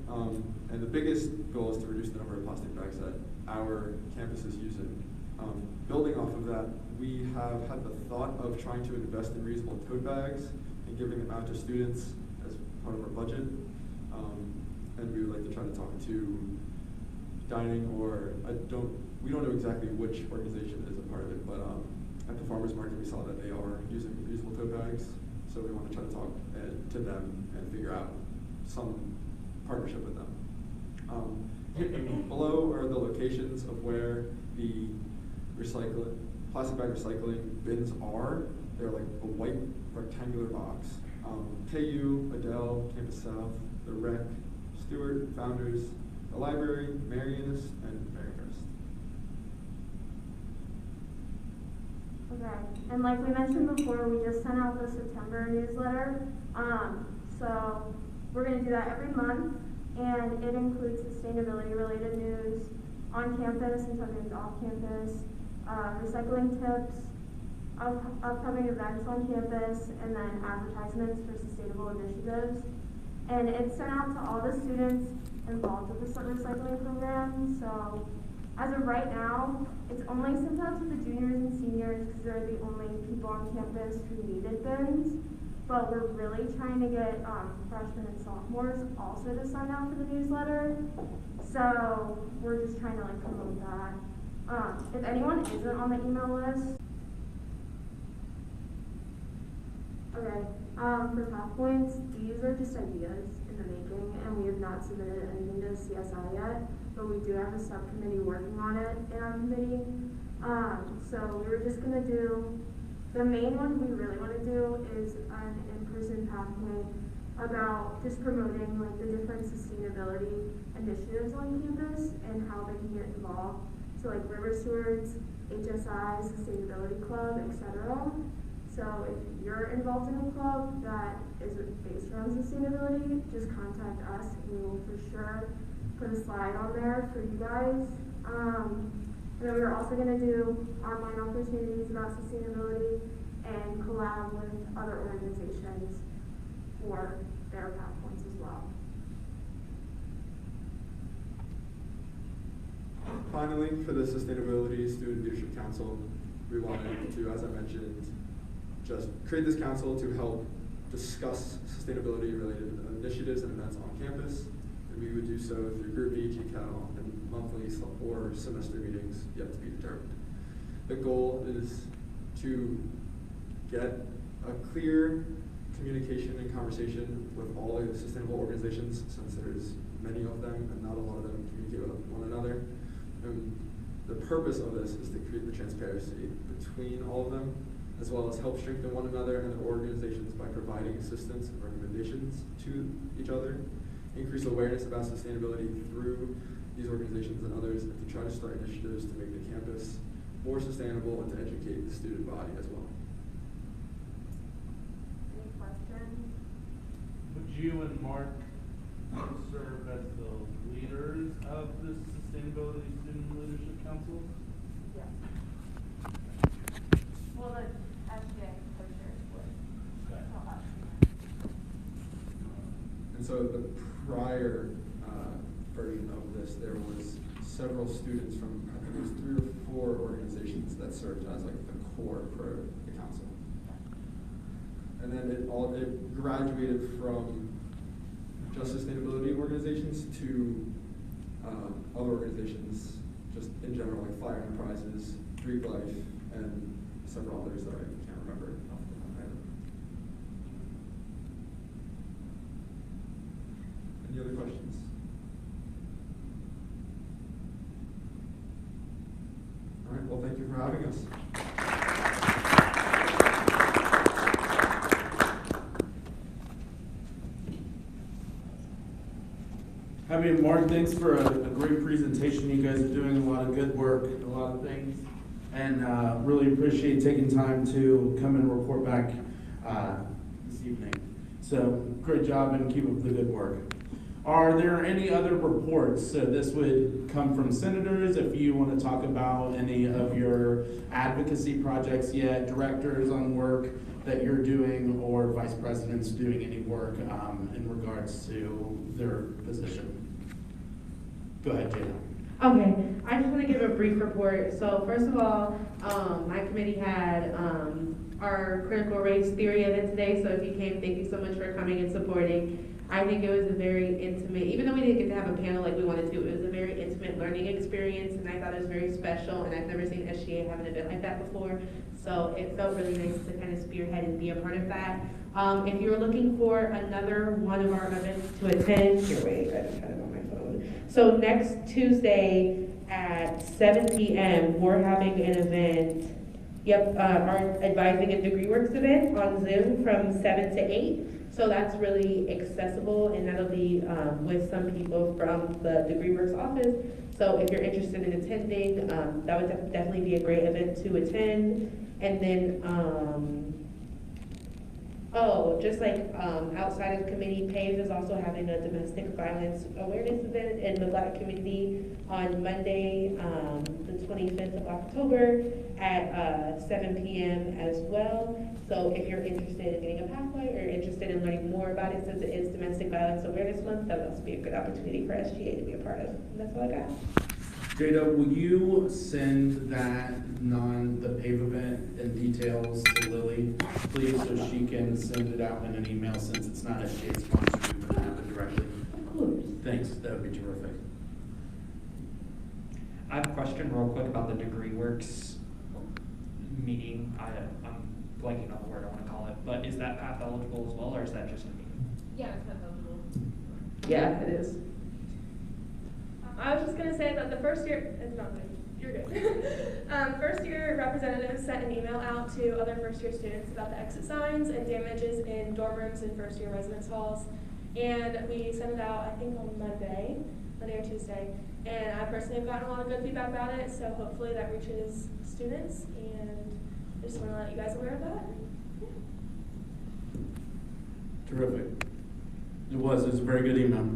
And the biggest goal is to reduce the number of plastic bags that our campus is using. Building off of that, we have had the thought of trying to invest in reusable tote bags and giving them out to students as part of our budget. And we would like to try to talk to dining, or we don't know exactly which organization is a part of it, but at the farmers market we saw that they are using reusable tote bags, so we want to try to talk to them and figure out some partnership with them. Below are the locations of where the plastic bag recycling bins are. They're like a white rectangular box. KU, Adele, Campus South, the Rec, Stewart, Founders, the Library, Marianist, and Maryhurst. Okay, and like we mentioned before, we just sent out the September newsletter. So we're going to do that every month, and it includes sustainability-related news on campus and sometimes off campus, recycling tips, upcoming events on campus, and then advertisements for sustainable initiatives. And it's sent out to all the students involved with the recycling program. So as of right now, it's only sent out to the juniors and seniors because they're the only people on campus who needed bins. But we're really trying to get freshmen and sophomores also to sign out for the newsletter. So we're just trying to like promote that. If anyone isn't on the email list, okay, for Path Points, these are just ideas in the making, and we have not submitted anything to the CSI yet, but we do have a subcommittee working on it in our committee. So we were just gonna do, the main one we really wanna do is an in-person Path Point about just promoting like the different sustainability initiatives on campus and how they can get involved. So like River Stewards, HSI, Sustainability Club, etc. So if you're involved in a club that is based around sustainability, just contact us. We will for sure put a slide on there for you guys. And then we're also going to do online opportunities about sustainability and collab with other organizations for their Path Points as well. Finally, for the Sustainability Student Leadership Council, we wanted to, as I mentioned, just create this council to help discuss sustainability-related initiatives and events on campus. And we would do so through group meet, GCAL, and monthly or semester meetings yet to be determined. The goal is to get a clear communication and conversation with all the sustainable organizations, since there's many of them and not a lot of them communicate with one another. And the purpose of this is to create the transparency between all of them, as well as help strengthen one another and their organizations by providing assistance and recommendations to each other, increase awareness about sustainability through these organizations and others, and to try to start initiatives to make the campus more sustainable and to educate the student body as well. Any questions? Would you and Mark serve as the leaders of the Sustainability Student Leadership Council? Yes. Well, the SGA co-chairs would tell us. And so the prior version of this, there was several students from, I think it was 3 or 4 organizations that served as like the core for the council. And then it graduated from just sustainability organizations to other organizations, just in general, like Fire Enterprises, Greek Life, and several others that I can't remember off the top of my head. Any other questions? All right, well, thank you for having us. Abby and Mark, thanks for a great presentation. You guys are doing a lot of good work, a lot of things, and really appreciate taking time to come and report back this evening. So great job and keep up the good work. Are there any other reports? So this would come from senators if you want to talk about any of your advocacy projects yet, directors on work that you're doing, or vice presidents doing any work in regards to their position. Go ahead, Jada. Okay, I just want to give a brief report. So first of all, my committee had our critical race theory event today. So if you came, thank you so much for coming and supporting. I think it was a very intimate, even though we didn't get to have a panel like we wanted to, it was a very intimate learning experience, and I thought it was very special, and I've never seen SGA have an event like that before. So it felt really nice to kind of spearhead and be a part of that. If you're looking for another one of our events to attend, here, wait, I just had it on my phone. So next Tuesday at 7 p.m., we're having an event, our Advising and Degree Works event on Zoom from 7 to 8. So that's really accessible, and that'll be with some people from the Degree Works office. So if you're interested in attending, that would definitely be a great event to attend. And then, just like outside of committee, PAVE is also having a domestic violence awareness event in the Black community on Monday, the 25th of October at 7 p.m. as well. So if you're interested in getting a pathway or interested in learning more about it, since it is Domestic Violence Awareness Month, that would also be a good opportunity for SGA to be a part of. And that's all I got. Jada, will you send the PAVE event and details to Lily, please, so she can send it out in an email, since it's not SGA sponsored, we can have it directly? Of course. Thanks, that would be terrific. I have a question real quick about the Degree Works meeting. I'm blanking on the word I want to call it, but is that path eligible as well, or is that just a meeting? Yeah, it's not eligible. Yeah, it is. I was just going to say that the first year, it's not good, you're good. First year representatives sent an email out to other first year students about the exit signs and damages in dorm rooms and first year residence halls. And we sent it out, I think on Monday or Tuesday. And I personally have gotten a lot of good feedback about it, so hopefully that reaches students. And I just want to let you guys aware of that. Terrific. It was a very good email.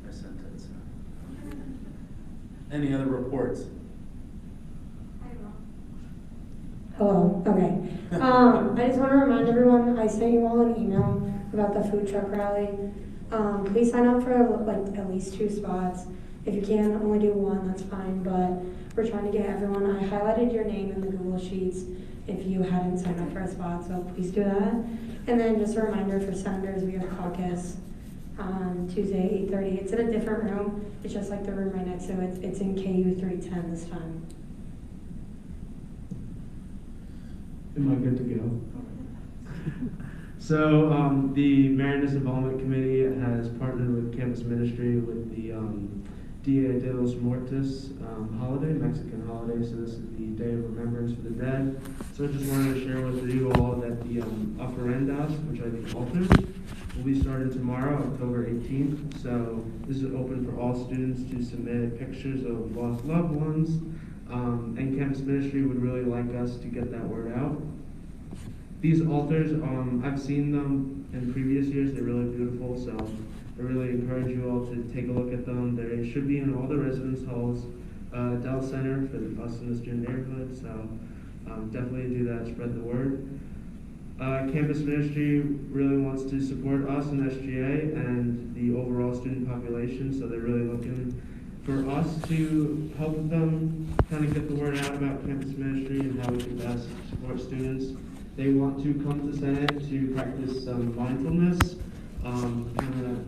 I sent it, so. Any other reports? Hello, okay. I just want to remind everyone, I sent you all an email about the food truck rally. Please sign up for like at least 2 spots. If you can only do 1, that's fine, but we're trying to get everyone. I highlighted your name in the Google Sheets if you hadn't signed up for a spot, so please do that. And then just a reminder for senators, we have caucus on Tuesday, 8:30. It's in a different room. It's just like the room right next to it. It's in KU 310 this time. Am I good to go? So the Marinus Involvement Committee has partnered with Campus Ministry with the Dia de los Muertos holiday, Mexican holiday. So this is the Day of Remembrance for the Dead. So I just wanted to share with you all that the ofrendas, which are the altars, will be starting tomorrow, October 18th. So this is open for all students to submit pictures of lost loved ones. And Campus Ministry would really like us to get that word out. These altars, I've seen them in previous years. They're really beautiful, so I really encourage you all to take a look at them. They should be in all the residence halls, Dell Center for us in the student neighborhood, so definitely do that, spread the word. Campus Ministry really wants to support us in SGA and the overall student population, so they're really looking for us to help them kind of get the word out about Campus Ministry and how we can best support students. They want to come to Senate to practice some mindfulness, kind of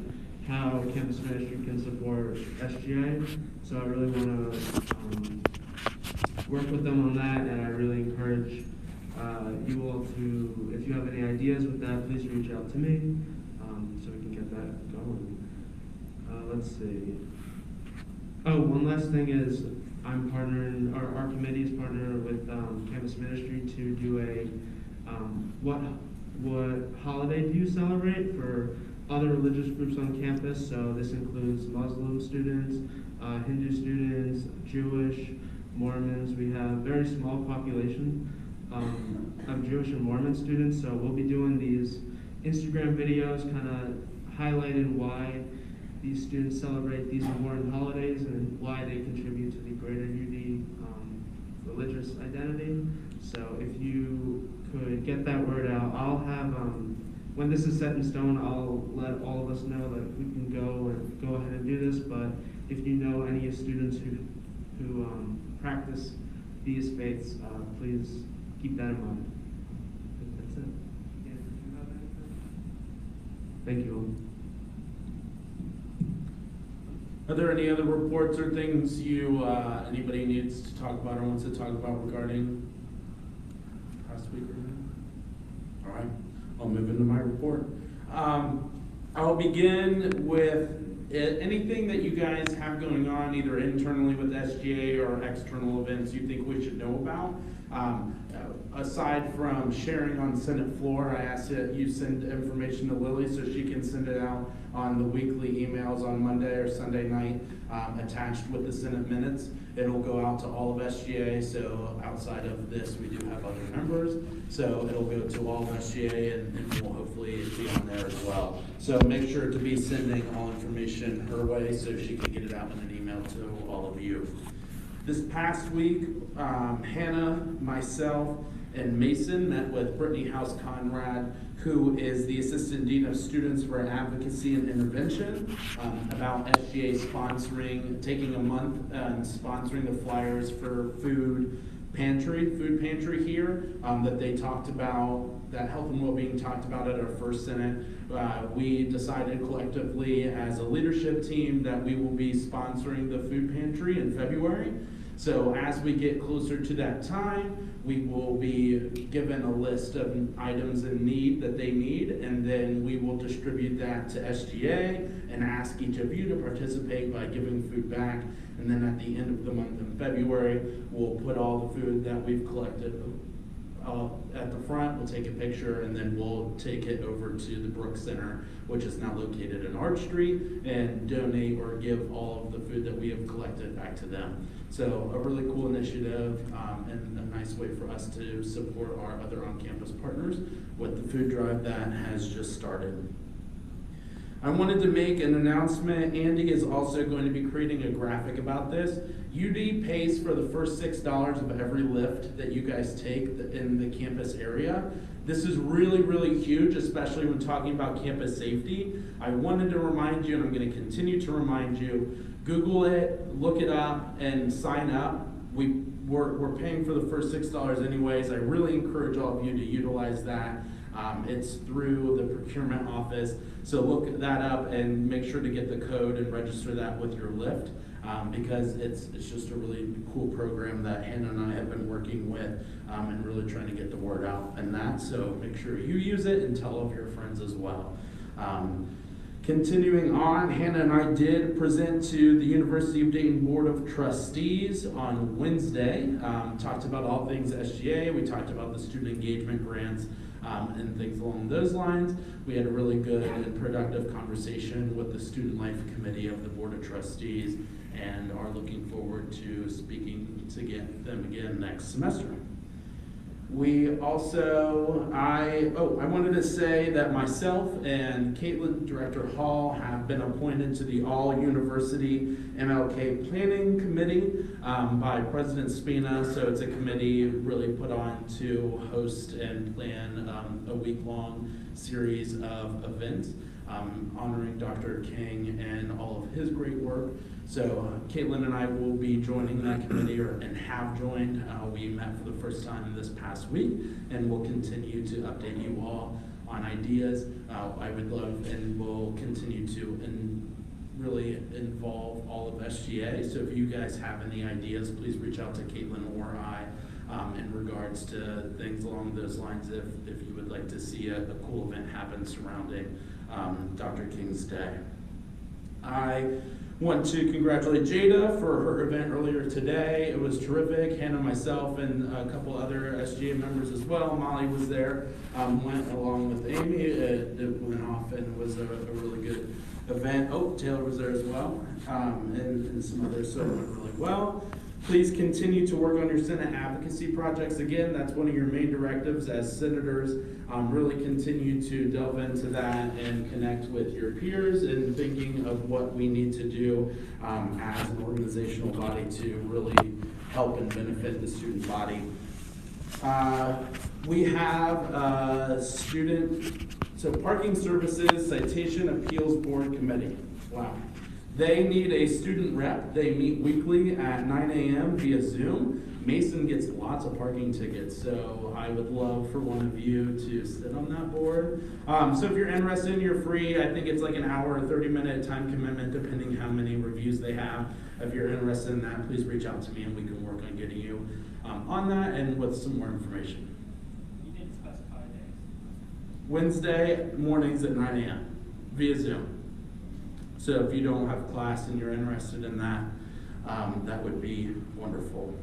how Campus Ministry can support SGA. So I really want to work with them on that, and I really encourage you all to, if you have any ideas with that, please reach out to me so we can get that going. Let's see. Oh, one last thing is I'm partnering, our committee is partnering with Campus Ministry to do a what holiday do you celebrate for other religious groups on campus. So this includes Muslim students, Hindu students, Jewish, Mormons. We have a very small population of Jewish and Mormon students. So we'll be doing these Instagram videos kind of highlighting why these students celebrate these important holidays and why they contribute to the greater UD religious identity. So if you could get that word out, I'll have when this is set in stone, I'll let all of us know that we can go ahead and do this. But if you know any students who practice these faiths, please keep that in mind. I think that's it. Thank you all. Are there any other reports or things anybody needs to talk about or wants to talk about regarding past week or anything? All right, I'll move into my report. I'll begin with anything that you guys have going on, either internally with SGA or external events you think we should know about. Aside from sharing on Senate floor, I asked that you send information to Lily so she can send it out on the weekly emails on Monday or Sunday night, attached with the Senate minutes. It'll go out to all of SGA, so outside of this, we do have other members. So it'll go to all of SGA and we'll hopefully be on there as well. So make sure to be sending all information her way so she can get it out in an email to all of you. This past week, Hannah, myself, and Mason met with Brittany House Conrad, who is the Assistant Dean of Students for Advocacy and Intervention, about SGA taking a month and sponsoring the flyers for food pantry here, that they talked about, that health and well-being talked about at our first Senate. We decided collectively as a leadership team that we will be sponsoring the food pantry in February. So as we get closer to that time, we will be given a list of items in need that they need, and then we will distribute that to SGA and ask each of you to participate by giving food back. And then at the end of the month in February, we'll put all the food that we've collected at the front. We'll take a picture and then we'll take it over to the Brooks Center, which is now located in Arch Street, and donate or give all of the food that we have collected back to them. So a really cool initiative, and a nice way for us to support our other on-campus partners with the food drive that has just started. I wanted to make an announcement. Andy is also going to be creating a graphic about this. UD pays for the first $6 of every lift that you guys take in the campus area. This is really, really huge, especially when talking about campus safety. I wanted to remind you, and I'm going to continue to remind you, Google it, look it up, and sign up. We're paying for the first $6 anyways. I really encourage all of you to utilize that. It's through the procurement office. So look that up and make sure to get the code and register that with your Lyft, because it's just a really cool program that Hannah and I have been working with, and really trying to get the word out and that. So make sure you use it and tell all of your friends as well. Continuing on, Hannah and I did present to the University of Dayton Board of Trustees on Wednesday. Talked about all things SGA. We talked about the student engagement grants, and things along those lines. We had a really good and productive conversation with the Student Life Committee of the Board of Trustees, and are looking forward to speaking to them again next semester. We also, I wanted to say that myself and Caitlin, Director Hall, have been appointed to the All University MLK Planning Committee by President Spina. So it's a committee really put on to host and plan a week-long series of events honoring Dr. King and all of his great work. So Caitlin and I will be joining that committee, and have joined. We met for the first time this past week, and we'll continue to update you all on ideas. I would love, and will continue to really involve all of SGA. So if you guys have any ideas, please reach out to Caitlin or I in regards to things along those lines, if you would like to see a cool event happen surrounding Dr. King's Day. I want to congratulate Jada for her event earlier today. It was terrific. Hannah, myself, and a couple other SGA members as well. Molly was there, went along with Amy. It went off and was a really good event. Oh, Taylor was there as well, and some others, so it went really well. Please continue to work on your Senate advocacy projects. Again, that's one of your main directives as senators. Really continue to delve into that and connect with your peers in thinking of what we need to do as an organizational body to really help and benefit the student body. We have student So Parking Services Citation Appeals Board Committee. Wow. They need a student rep. They meet weekly at 9 a.m. via Zoom. Mason gets lots of parking tickets, so I would love for one of you to sit on that board. So if you're interested, you're free. I think it's like an hour or 30-minute time commitment, depending how many reviews they have. If you're interested in that, please reach out to me and we can work on getting you on that and with some more information. You didn't specify days. Wednesday mornings at 9 a.m. via Zoom. So if you don't have class and you're interested in that, that would be wonderful.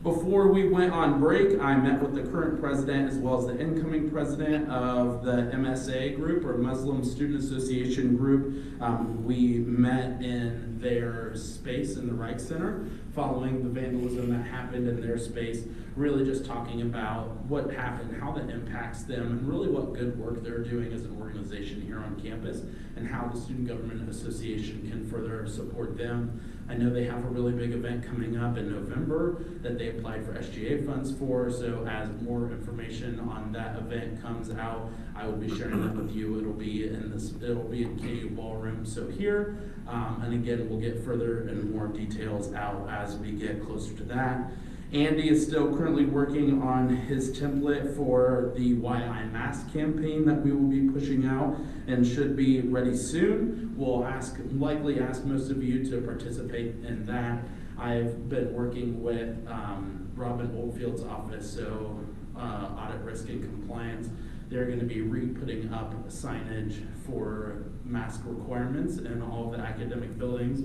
Before we went on break, I met with the current president as well as the incoming president of the MSA group, or Muslim Student Association group. We met in their space in the Reich Center following the vandalism that happened in their space, really just talking about what happened, how that impacts them, and really what good work they're doing as an organization here on campus, and how the Student Government Association can further support them. I know they have a really big event coming up in November that they applied for SGA funds for, so as more information on that event comes out, I will be sharing that with you. It'll be in KU Ballroom, so here, and again, we'll get further and more details out as we get closer to that. Andy is still currently working on his template for the Why I Mask campaign that we will be pushing out and should be ready soon. We'll likely ask most of you to participate in that. I've been working with Robin Oldfield's office, so Audit Risk and Compliance. They're going to be putting up signage for mask requirements in all of the academic buildings,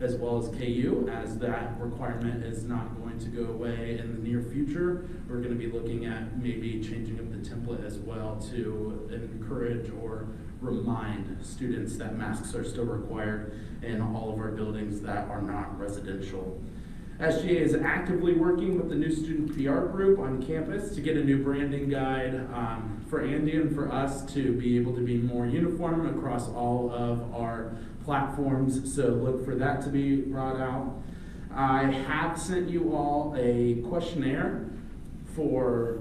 as well as KU, as that requirement is not going to go away in the near future. We're going to be looking at maybe changing up the template as well to encourage or remind students that masks are still required in all of our buildings that are not residential. SGA is actively working with the new student PR group on campus to get a new branding guide for Andy and for us to be able to be more uniform across all of our platforms, so look for that to be brought out. I have sent you all a questionnaire for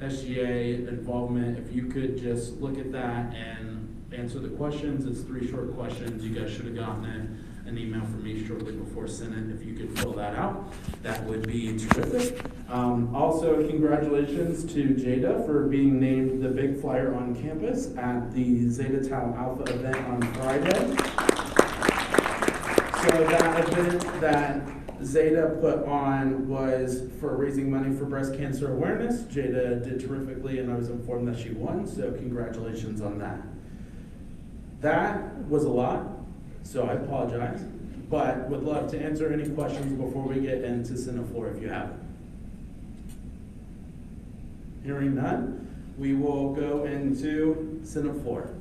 SGA involvement. If you could just look at that and answer the questions. It's 3 short questions. You guys should have gotten an email from me shortly before Senate. If you could fill that out, that would be terrific. Also, congratulations to Jada for being named the big flyer on campus at the Zeta Tau Alpha event on Friday. So that event that Zeta put on was for raising money for breast cancer awareness. Jada did terrifically, and I was informed that she won, so congratulations on that. That was a lot, so I apologize, but would love to answer any questions before we get into Senate floor if you have them. Hearing none, we will go into Senate floor.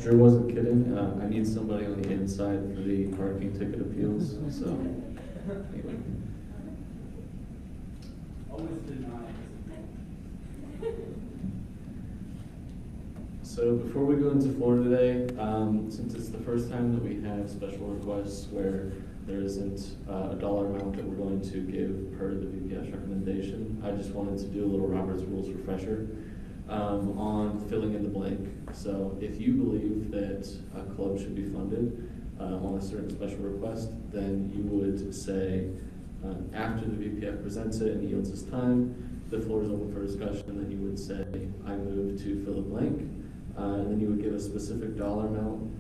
Drew wasn't kidding. I need somebody on the inside for the parking ticket appeals, so anyway. Always denied. So before we go into floor today, since it's the first time that we have special requests where there isn't a dollar amount that we're going to give per the VPS recommendation, I just wanted to do a little Robert's Rules refresher on filling in the blank. So if you believe that a club should be funded on a certain special request, then you would say, after the VPF presents it and yields his time, the floor is open for discussion, and then you would say, I move to fill a blank, and then you would give a specific dollar amount,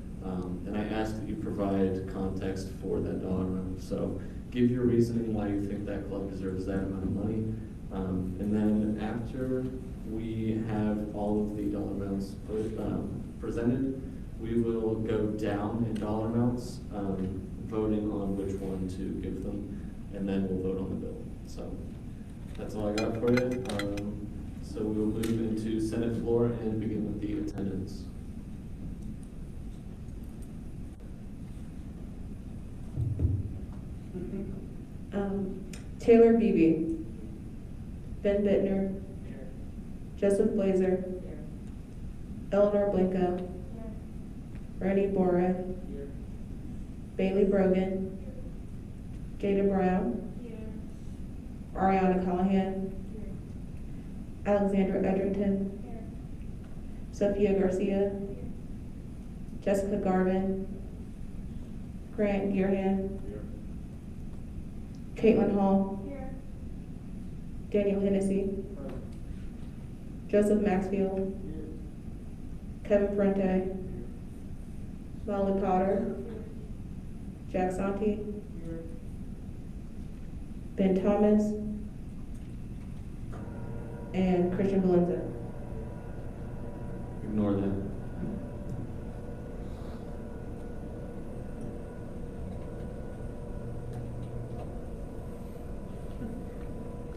and I ask that you provide context for that dollar amount. So give your reasoning why you think that club deserves that amount of money, and then after we have all of the dollar amounts presented, we will go down in dollar amounts, voting on which one to give them, and then we'll vote on the bill. So that's all I got for you. So we will move into Senate floor and begin with the attendance. Taylor Beebe, Ben Bittner, Joseph Blazer, Eleanor Blanco, Bernie Bora, Bailey Brogan, Jada Brown, Ariana Callahan, Alexandra Edgerton, Sophia Garcia, Jessica Garvin, Grant Gearhan, Caitlin Hall, Daniel Hennessy, Joseph Maxfield, Kevin Prente, Molly Potter, Jack Santi, Ben Thomas, and Christian Valenza. Ignore that.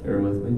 Bear with me.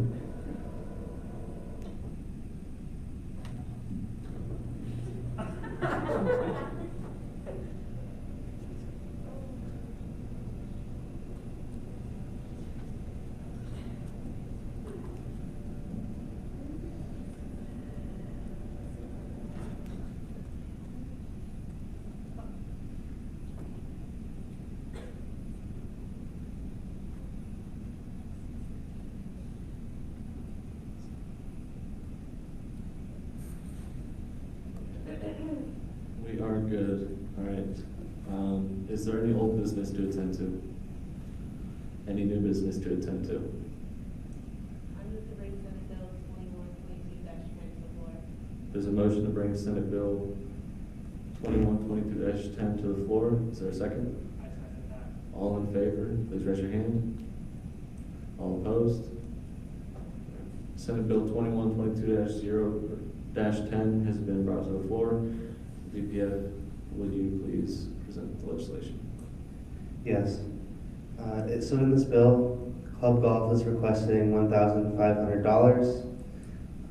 We are good. All right. Is there any old business to attend to? Any new business to attend to? I move to bring Senate Bill 2122-10 to the floor. There's a motion to bring Senate Bill 2122-10 to the floor. Is there a second? I second that. All in favor, please raise your hand. All opposed? Senate Bill 2122-10 has been brought to the floor. VPF, would you please present the legislation? Yes. So in this bill, Club Golf is requesting $1,500.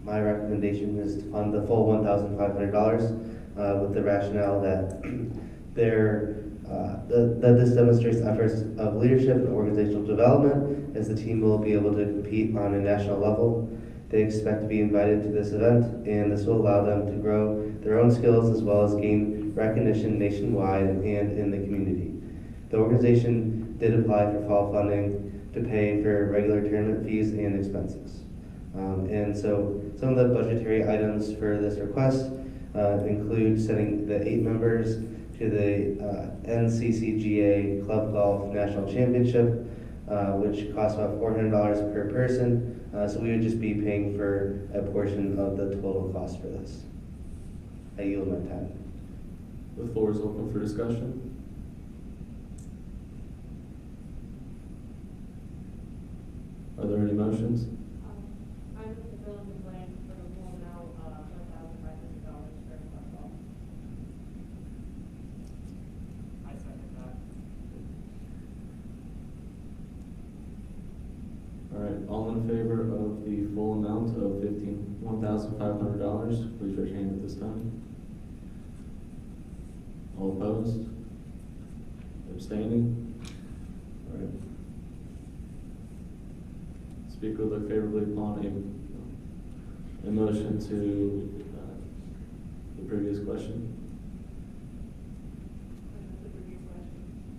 My recommendation is to fund the full $1,500 with the rationale that that this demonstrates efforts of leadership and organizational development, as the team will be able to compete on a national level. They expect to be invited to this event, and this will allow them to grow their own skills as well as gain recognition nationwide and in the community. The organization did apply for fall funding to pay for regular tournament fees and expenses. And so some of the budgetary items for this request include sending the 8 members to the NCCGA Club Golf National Championship, which costs about $400 per person. So we would just be paying for a portion of the total cost for this. I yield my time. The floor is open for discussion. Are there any motions? I move the bill to blank for the full amount of $1,500 for Club Golf. I second that. All right, all in favor of the full amount of $1,500, please raise your hand at this time. All opposed? Abstaining? All right. Speaker will look favorably upon a motion to the previous question.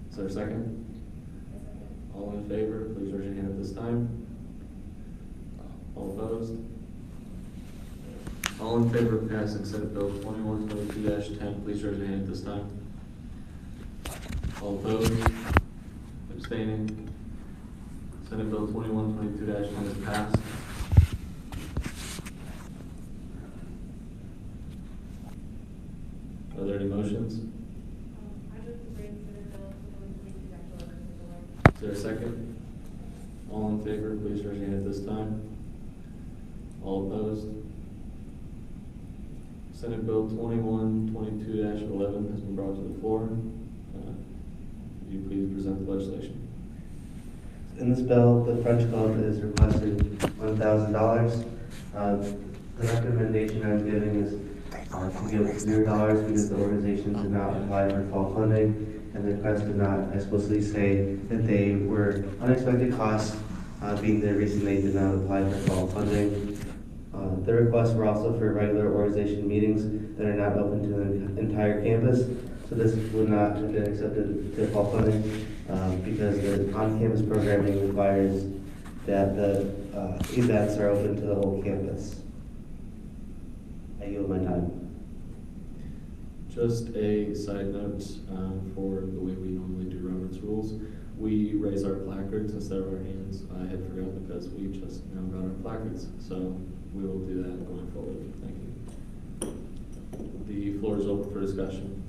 Is there a second? All in favor, please raise your hand at this time. All opposed? All in favor of passing Senate Bill 2122-10, please raise your hand at this time. All opposed? Abstaining? Senate Bill 2122-10 is passed. Are there any motions? I move to bring Senate Bill 2122-11 to the floor. Is there a second? All in favor, please raise your hand at this time. All opposed? Senate Bill 2122-11 has been brought to the floor. Would you please present the legislation? In this bill, the French Club is requesting $1,000. The recommendation I'm giving is to give $0 because the organization did not apply for fall funding, and the request did not explicitly say that they were unexpected costs, being the reason they did not apply for fall funding. The requests were also for regular organization meetings that are not open to the entire campus. So this would not have been accepted to fall funding because the on-campus programming requires that the events are open to the whole campus. I yield my time. Just a side note for the way we normally do Robert's rules. We raise our placards instead of our hands. I had forgotten because we just now got our placards. So we will do that going forward. Thank you. The floor is open for discussion.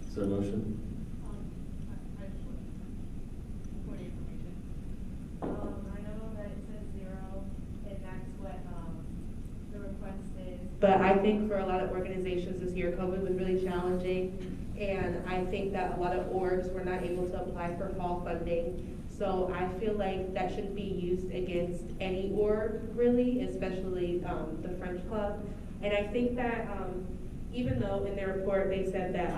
Is there a motion? I know that it says 0, and that's what the request is. But I think for a lot of organizations this year, COVID was really challenging, and I think that a lot of orgs were not able to apply for fall funding. So I feel like that should be used against any org, really, especially the French Club. And I think that even though in their report they said that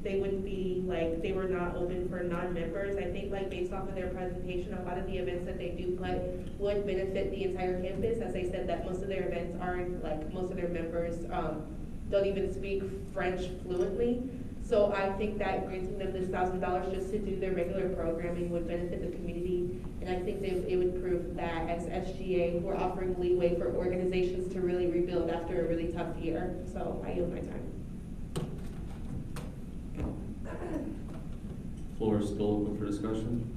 they would be like, they were not open for non-members, I think like based off of their presentation, a lot of the events that they do put would benefit the entire campus, as they said that most of their events aren't, like most of their members don't even speak French fluently. So I think that granting them this $1,000 just to do their regular programming would benefit the community. And I think it would prove that as SGA, we're offering leeway for organizations to really rebuild after a really tough year. So I yield my time. Floor is still open for discussion.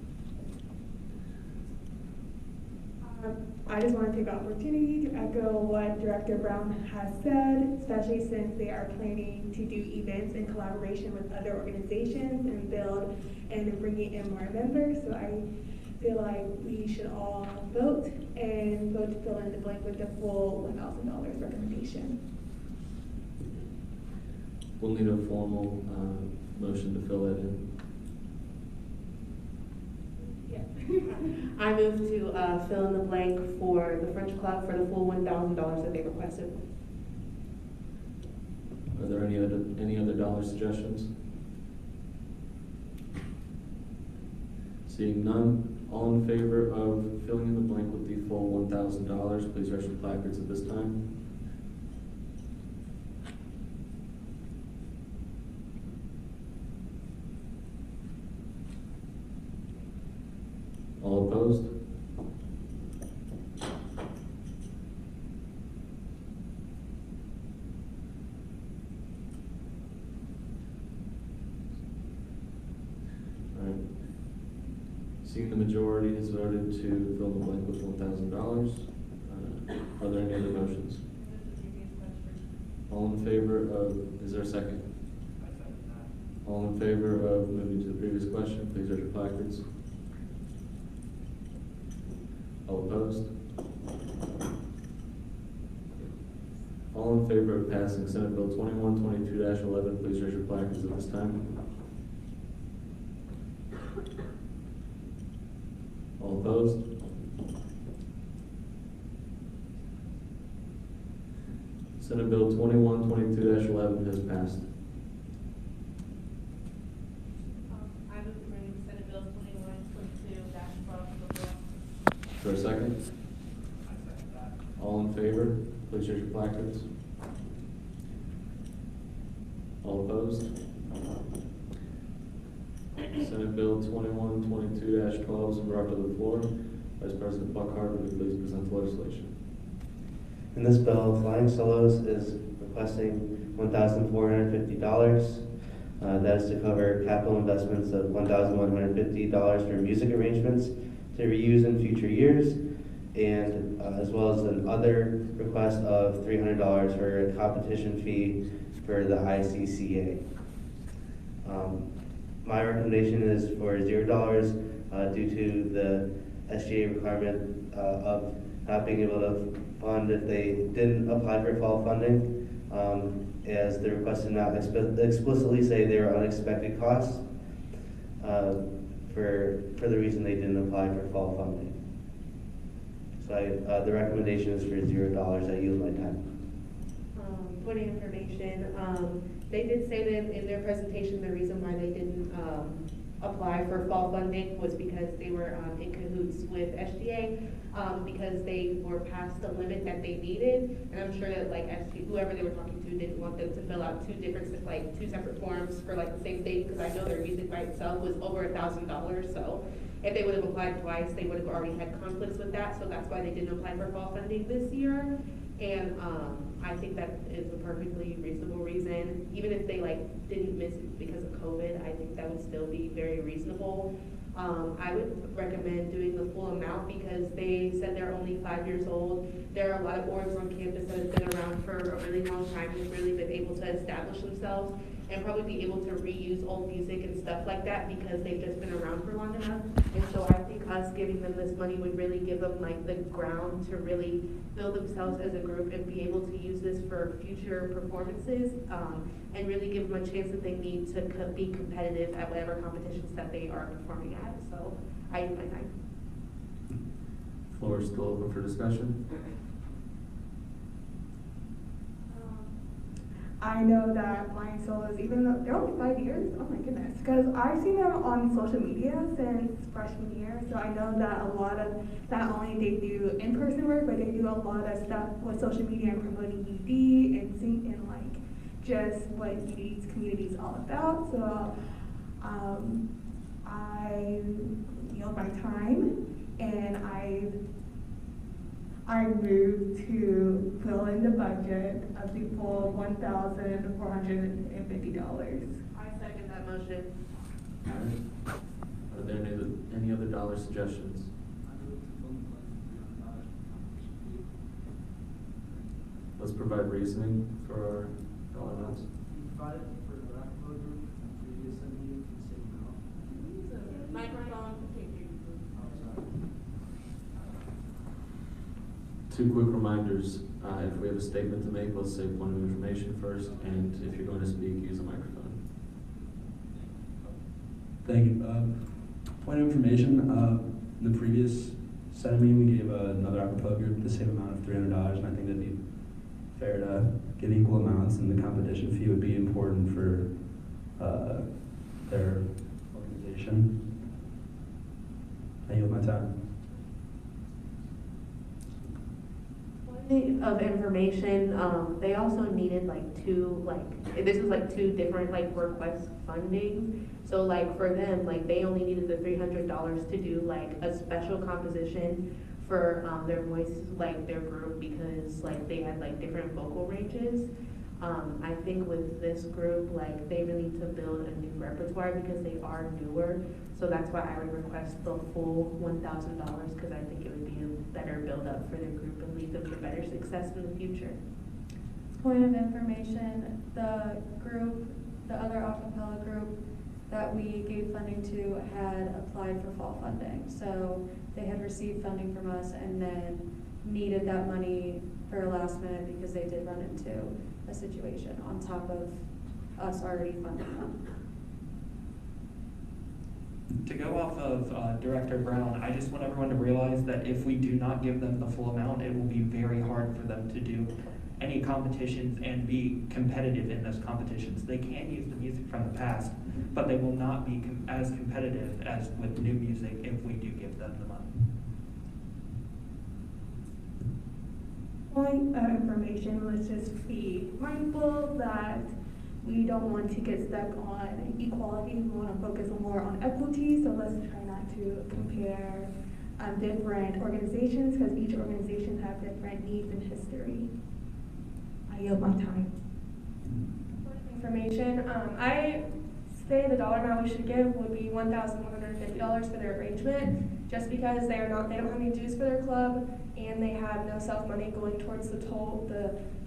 I just want to take the opportunity to echo what Director Brown has said, especially since they are planning to do events in collaboration with other organizations and build and bringing in more members. So I feel like we should all vote and vote to fill in the blank with the full $1,000 recommendation. We'll need a formal motion to fill that in. I move to fill in the blank for the French Club for the full $1,000 that they requested. Are there any other dollar suggestions? Seeing none, all in favor of filling in the blank with the full $1,000, please raise your placards at this time. All opposed? All right. Seeing the majority has voted to fill the blank with $1,000, are there any other motions? All in favor of, is there a second? All in favor of moving to the previous question, please raise your placards. All opposed? All in favor of passing Senate Bill 2122-11, please raise your placards at this time. All opposed? Senate Bill 2122-11 has passed. I move to bring Senate Bill 2122-12 to the floor. Is there a second? All in favor, please raise your placards. All opposed? Senate Bill 2122-12 is brought to the floor. Vice President Buckhart, would you please present the legislation? In this bill, Flying Solos is requesting $1,450. That is to cover capital investments of $1,150 for music arrangements to reuse in future years, and as well as another request of $300 for a competition fee for the ICCA. My recommendation is for $0 due to the SGA requirement of not being able to fund if they didn't apply for fall funding, as the request did not explicitly say they were unexpected costs for the reason they didn't apply for fall funding. So the recommendation is for $0. I yield my time. For the information, they did say that in their presentation the reason why they didn't apply for fall funding was because they were in cahoots with SGA, because they were past the limit that they needed. And I'm sure that like whoever they were talking to didn't want them to fill out two separate forms for like the same thing, because I know their music by itself was over $1,000. So if they would have applied twice, they would have already had conflicts with that. So that's why they didn't apply for fall funding this year. And I think that is a perfectly reasonable reason. Even if they like didn't miss it because of COVID, I think that would still be very reasonable. I would recommend doing the full amount because they said they're only 5 years old. There are a lot of orgs on campus that have been around for a really long time and really been able to establish themselves and probably be able to reuse old music and stuff like that because they've just been around for long enough. And so I think us giving them this money would really give them like the ground to really build themselves as a group and be able to use this for future performances, and really give them a chance that they need to be competitive at whatever competitions that they are performing at. So I use my time. Floor is still open for discussion. I know that Flying Solos, even though they're only 5 years, oh my goodness, because I've seen them on social media since freshman year, so I know that a lot of, not only they do in-person work, but they do a lot of stuff with social media and promoting ED and and like just what ED's community is all about. So I yield my time, and I move to fill in the budget of the full $1,450. I second that motion. Are there any other dollar suggestions? Let's provide reasoning for our dollar amounts. Provided for the Rockefeller Group, previous meeting, the same amount. Microphone. Two quick reminders. If we have a statement to make, let's say point of information first, and if you're going to speak, use a microphone. Thank you. Point of information, in the previous Senate meeting, we gave another apropos group the same amount of $300, and I think that'd be fair to give equal amounts, and the competition fee would be important for their organization. I yield my time. Of information, they also needed this is like two different like request funding. So like for them, like they only needed the $300 to do like a special composition for their voice, like their group, because like they had like different vocal ranges. I think with this group, like they really need to build a new repertoire because they are newer. So that's why I would request the full $1,000, because I think it would be a better build up for their group and lead them to better success in the future. Point of information, the other acapella group that we gave funding to had applied for fall funding. So they had received funding from us and then needed that money for a last minute because they did run into a situation on top of us already funding them. To go off of Director Brown, I just want everyone to realize that if we do not give them the full amount, it will be very hard for them to do any competitions and be competitive in those competitions. They can use the music from the past, but they will not be as competitive as with new music if we do give them the money. Point of information, let's just be mindful that we don't want to get stuck on equality. We want to focus more on equity, so let's try not to compare different organizations, because each organization have different needs and history. I yield my time. Information, I say the dollar amount we should give would be $1,150 for their arrangement, just because they don't have any dues for their club, and they have no self money going towards the full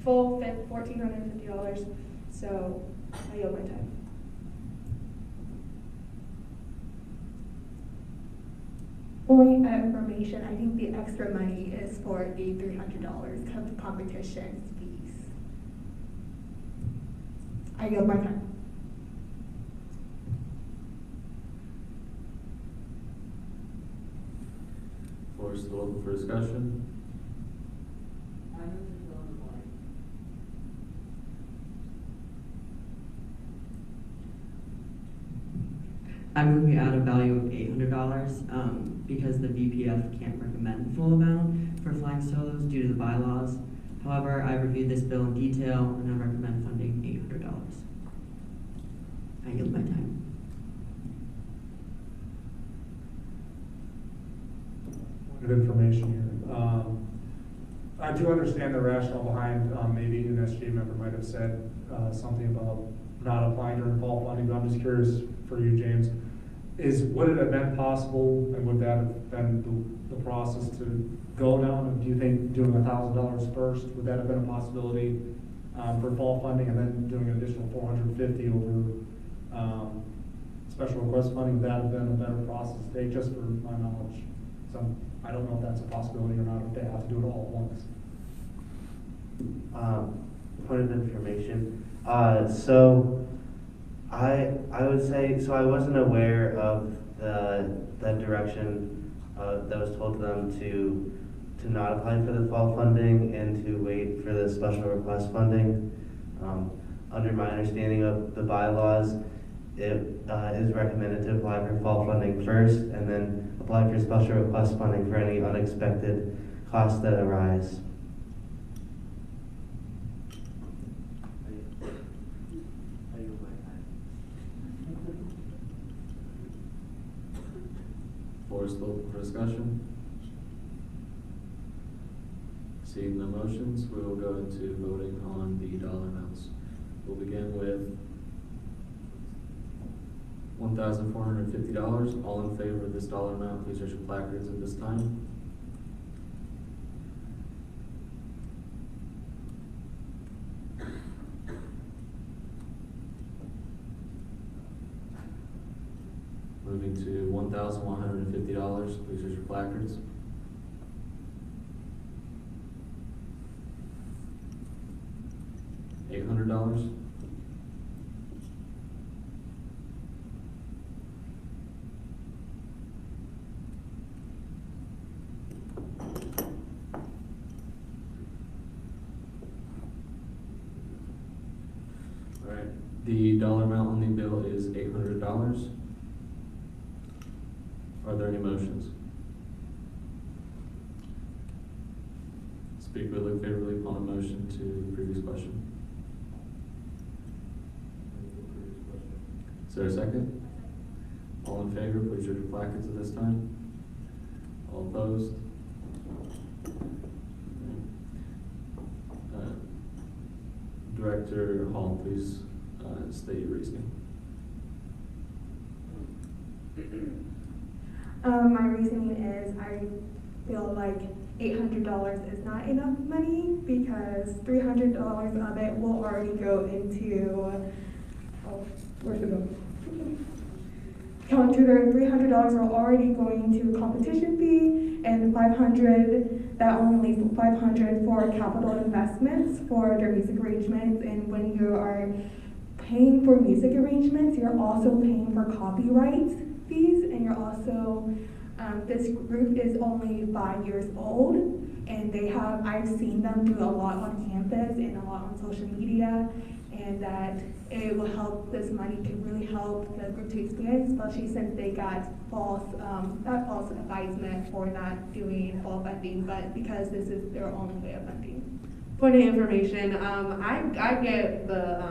$1,450. So I yield my time. Point of information, I think the extra money is for the $300 competition fees. I yield my time. Floor is still open for discussion. I'm going to add a value of $800 because the VPF can't recommend the full amount for flying solos due to the bylaws. However, I reviewed this bill in detail and I recommend funding $800. I yield my time. Point of information here. I do understand the rationale behind, maybe an SGA member might have said something about not applying during fall funding, but I'm just curious for you, James. Would it have been possible, and would that have been the process to go down? Do you think doing $1,000 first, would that have been a possibility for fall funding, and then doing an additional $450 over special request funding? Would that have been a better process to take, just for my knowledge? So I don't know if that's a possibility or not, if they have to do it all at once. Point of information. So I would say, so I wasn't aware of the direction that was told to them to not apply for the fall funding and to wait for the special request funding. Under my understanding of the bylaws, it is recommended to apply for fall funding first and then apply for special request funding for any unexpected costs that arise. Floor is open for discussion. Seeing no motions, we will go into voting on the dollar amounts. We'll begin with $1,450. All in favor of this dollar amount, please raise your placards at this time. Moving to $1,150, please raise your placards. $800. All right, the dollar amount on the bill is $800. Are there any motions? Speaker will look favorably upon a motion to the previous question. Is there a second? All in favor, please raise your placards at this time. All opposed? Director Hall, please state your reasoning. My reasoning is I feel like $800 is not enough money because $300 of it will already go into, where's it go? Counter $300 are already going to competition fee, and $500, that only leaves $500 for capital investments for their music arrangements. And when you are paying for music arrangements, you're also paying for copyright fees, and you're also, this group is only 5 years old, and I've seen them do a lot on campus and a lot on social media, and that it will help, this money can really help the group to expand, especially since they got not false advisement for not doing fall funding, but because this is their only way of funding. Point of information, I get the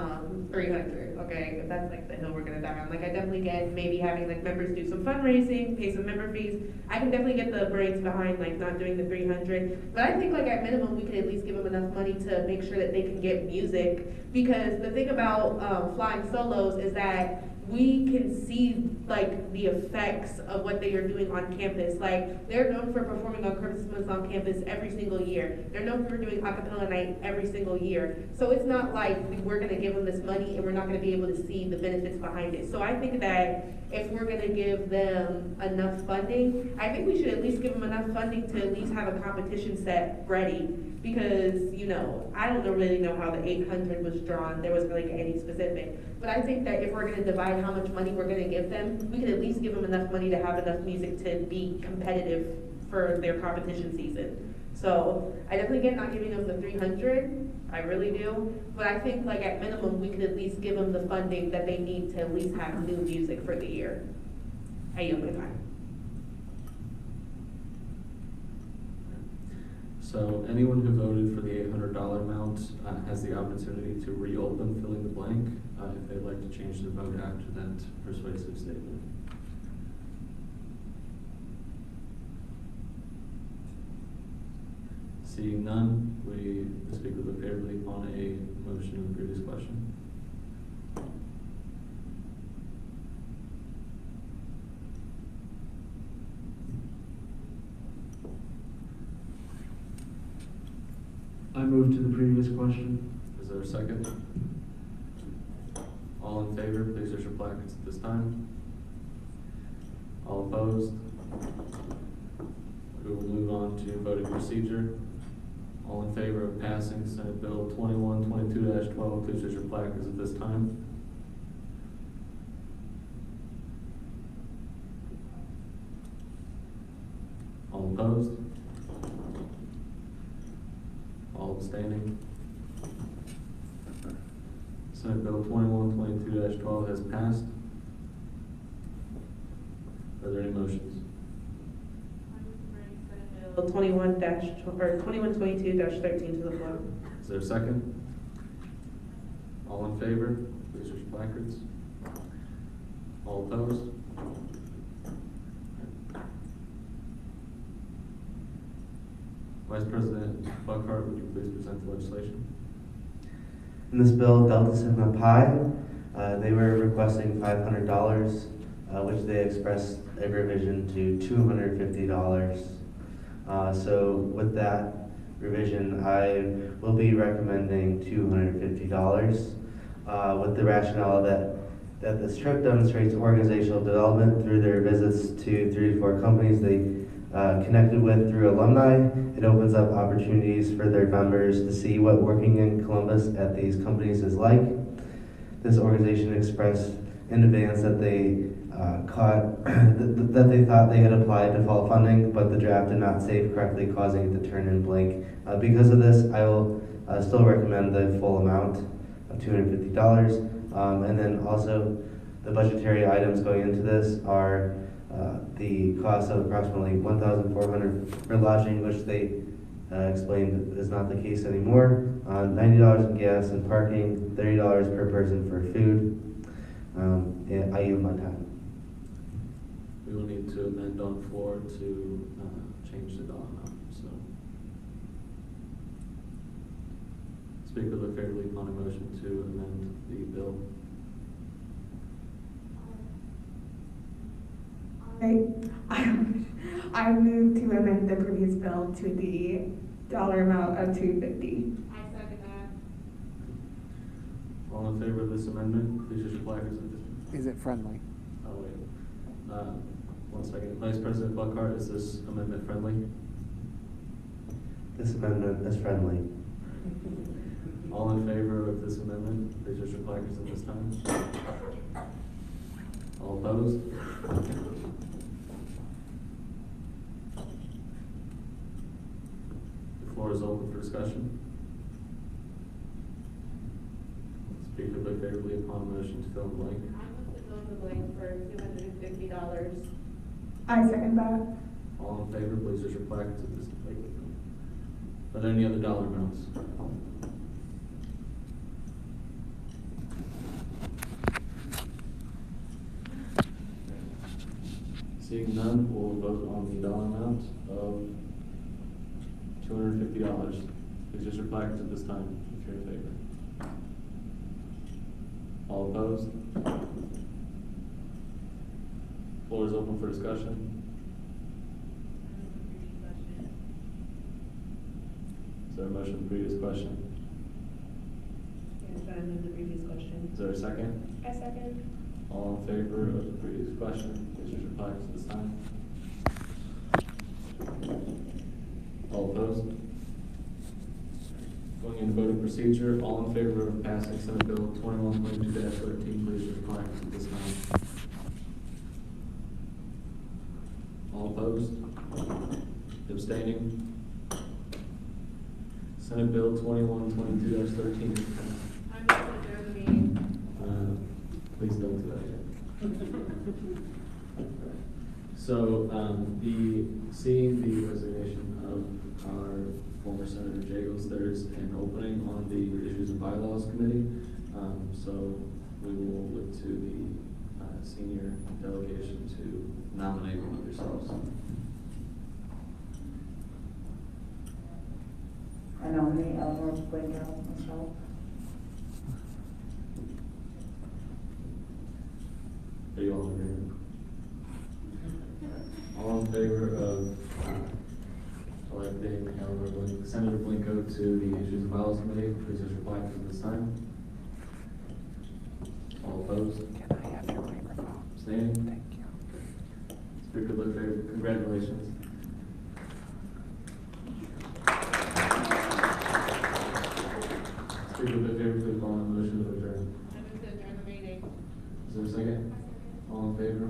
300, okay, if that's like the hill we're gonna die on. Like, I definitely get maybe having like members do some fundraising, pay some member fees. I can definitely get the brains behind like not doing the 300, but I think like at minimum we could at least give them enough money to make sure that they can get music, because the thing about flying solos is that we can see like the effects of what they are doing on campus. Like, they're known for performing on Christmas on campus every single year. They're known for doing acapella night every single year. So it's not like we're gonna give them this money and we're not gonna be able to see the benefits behind it. So I think that if we're gonna give them enough funding, I think we should at least give them enough funding to at least have a competition set ready. Because, you know, I don't really know how the 800 was drawn. There wasn't really any specific. But I think that if we're gonna divide how much money we're gonna give them, we could at least give them enough money to have enough music to be competitive for their competition season. So I definitely get not giving them the 300, I really do. But I think like at minimum, we could at least give them the funding that they need to at least have new music for the year. I yield my time. So anyone who voted for the $800 amount has the opportunity to reopen filling the blank if they'd like to change their vote after that persuasive statement. Seeing none, the speaker will look favorably upon a motion in the previous question. I move to the previous question. Is there a second? All in favor, please use your placards at this time. All opposed? We will move on to voting procedure. All in favor of passing Senate Bill 2122-12, please use your placards at this time. All opposed? All abstaining? Senate Bill 2122-12 has passed. Are there any motions? Bill 2122-13 to the floor. Is there a second? All in favor, please use your placards. All opposed? Vice President Buckhart, would you please present the legislation? In this bill, Delta Sigma Pi, they were requesting $500, which they expressed a revision to $250. So with that revision, I will be recommending $250 with the rationale that this trip demonstrates organizational development through their visits to 3 to 4 companies they connected with through alumni. It opens up opportunities for their members to see what working in Columbus at these companies is like. This organization expressed in advance that they that they thought they had applied to fall funding, but the draft did not save correctly, causing it to turn in blank. Because of this, I will still recommend the full amount of $250. And then also the budgetary items going into this are the cost of approximately $1,400 for lodging, which they explained is not the case anymore. $90 in gas and parking, $30 per person for food. And I yield my time. We will need to amend on floor to change the dollar amount, so. Speaker look favorably upon a motion to amend the bill. I move to amend the previous bill to the dollar amount of $250. I second that. All in favor of this amendment, please use your placards at this. Is it friendly? Oh, wait. 1 second. Vice President Buckhart, is this amendment friendly? This amendment is friendly. All in favor of this amendment, please use your placards at this time. All opposed? The floor is open for discussion. Speaker look favorably upon a motion to fill the blank. I move to fill the blank for $250. I second that. All in favor, please use your placards at this time. Are there any other dollar amounts? Seeing none, we'll vote on the dollar amount of $250. Please use your placards at this time if you're in favor. All opposed? Floor is open for discussion. Is there a motion on the previous question? Yes, I move the previous question. Is there a second? I second. All in favor of the previous question, please use your placards at this time. All opposed? Going into voting procedure, all in favor of passing Senate Bill 2122-13, please use your placards at this time. All opposed? Abstaining? Senate Bill 2122-13 is passed. I move to adjourn the meeting. Please don't do that yet. So, seeing the resignation of our former Senator Jagels, there's an opening on the Issues and Bylaws Committee. So we will look to the senior delegation to nominate one of yourselves. I nominate Eleanor Blanco myself. Are you all in agreement? All in favor of electing Senator Blanco to the Issues and Bylaws Committee, please just reply to this time. All opposed? Can I have your microphone? Abstaining? Thank you. Speaker LaFave, congratulations. Speaker LaFave, please call on the motion to adjourn. I move to adjourn the meeting. Is there a second? All in favor?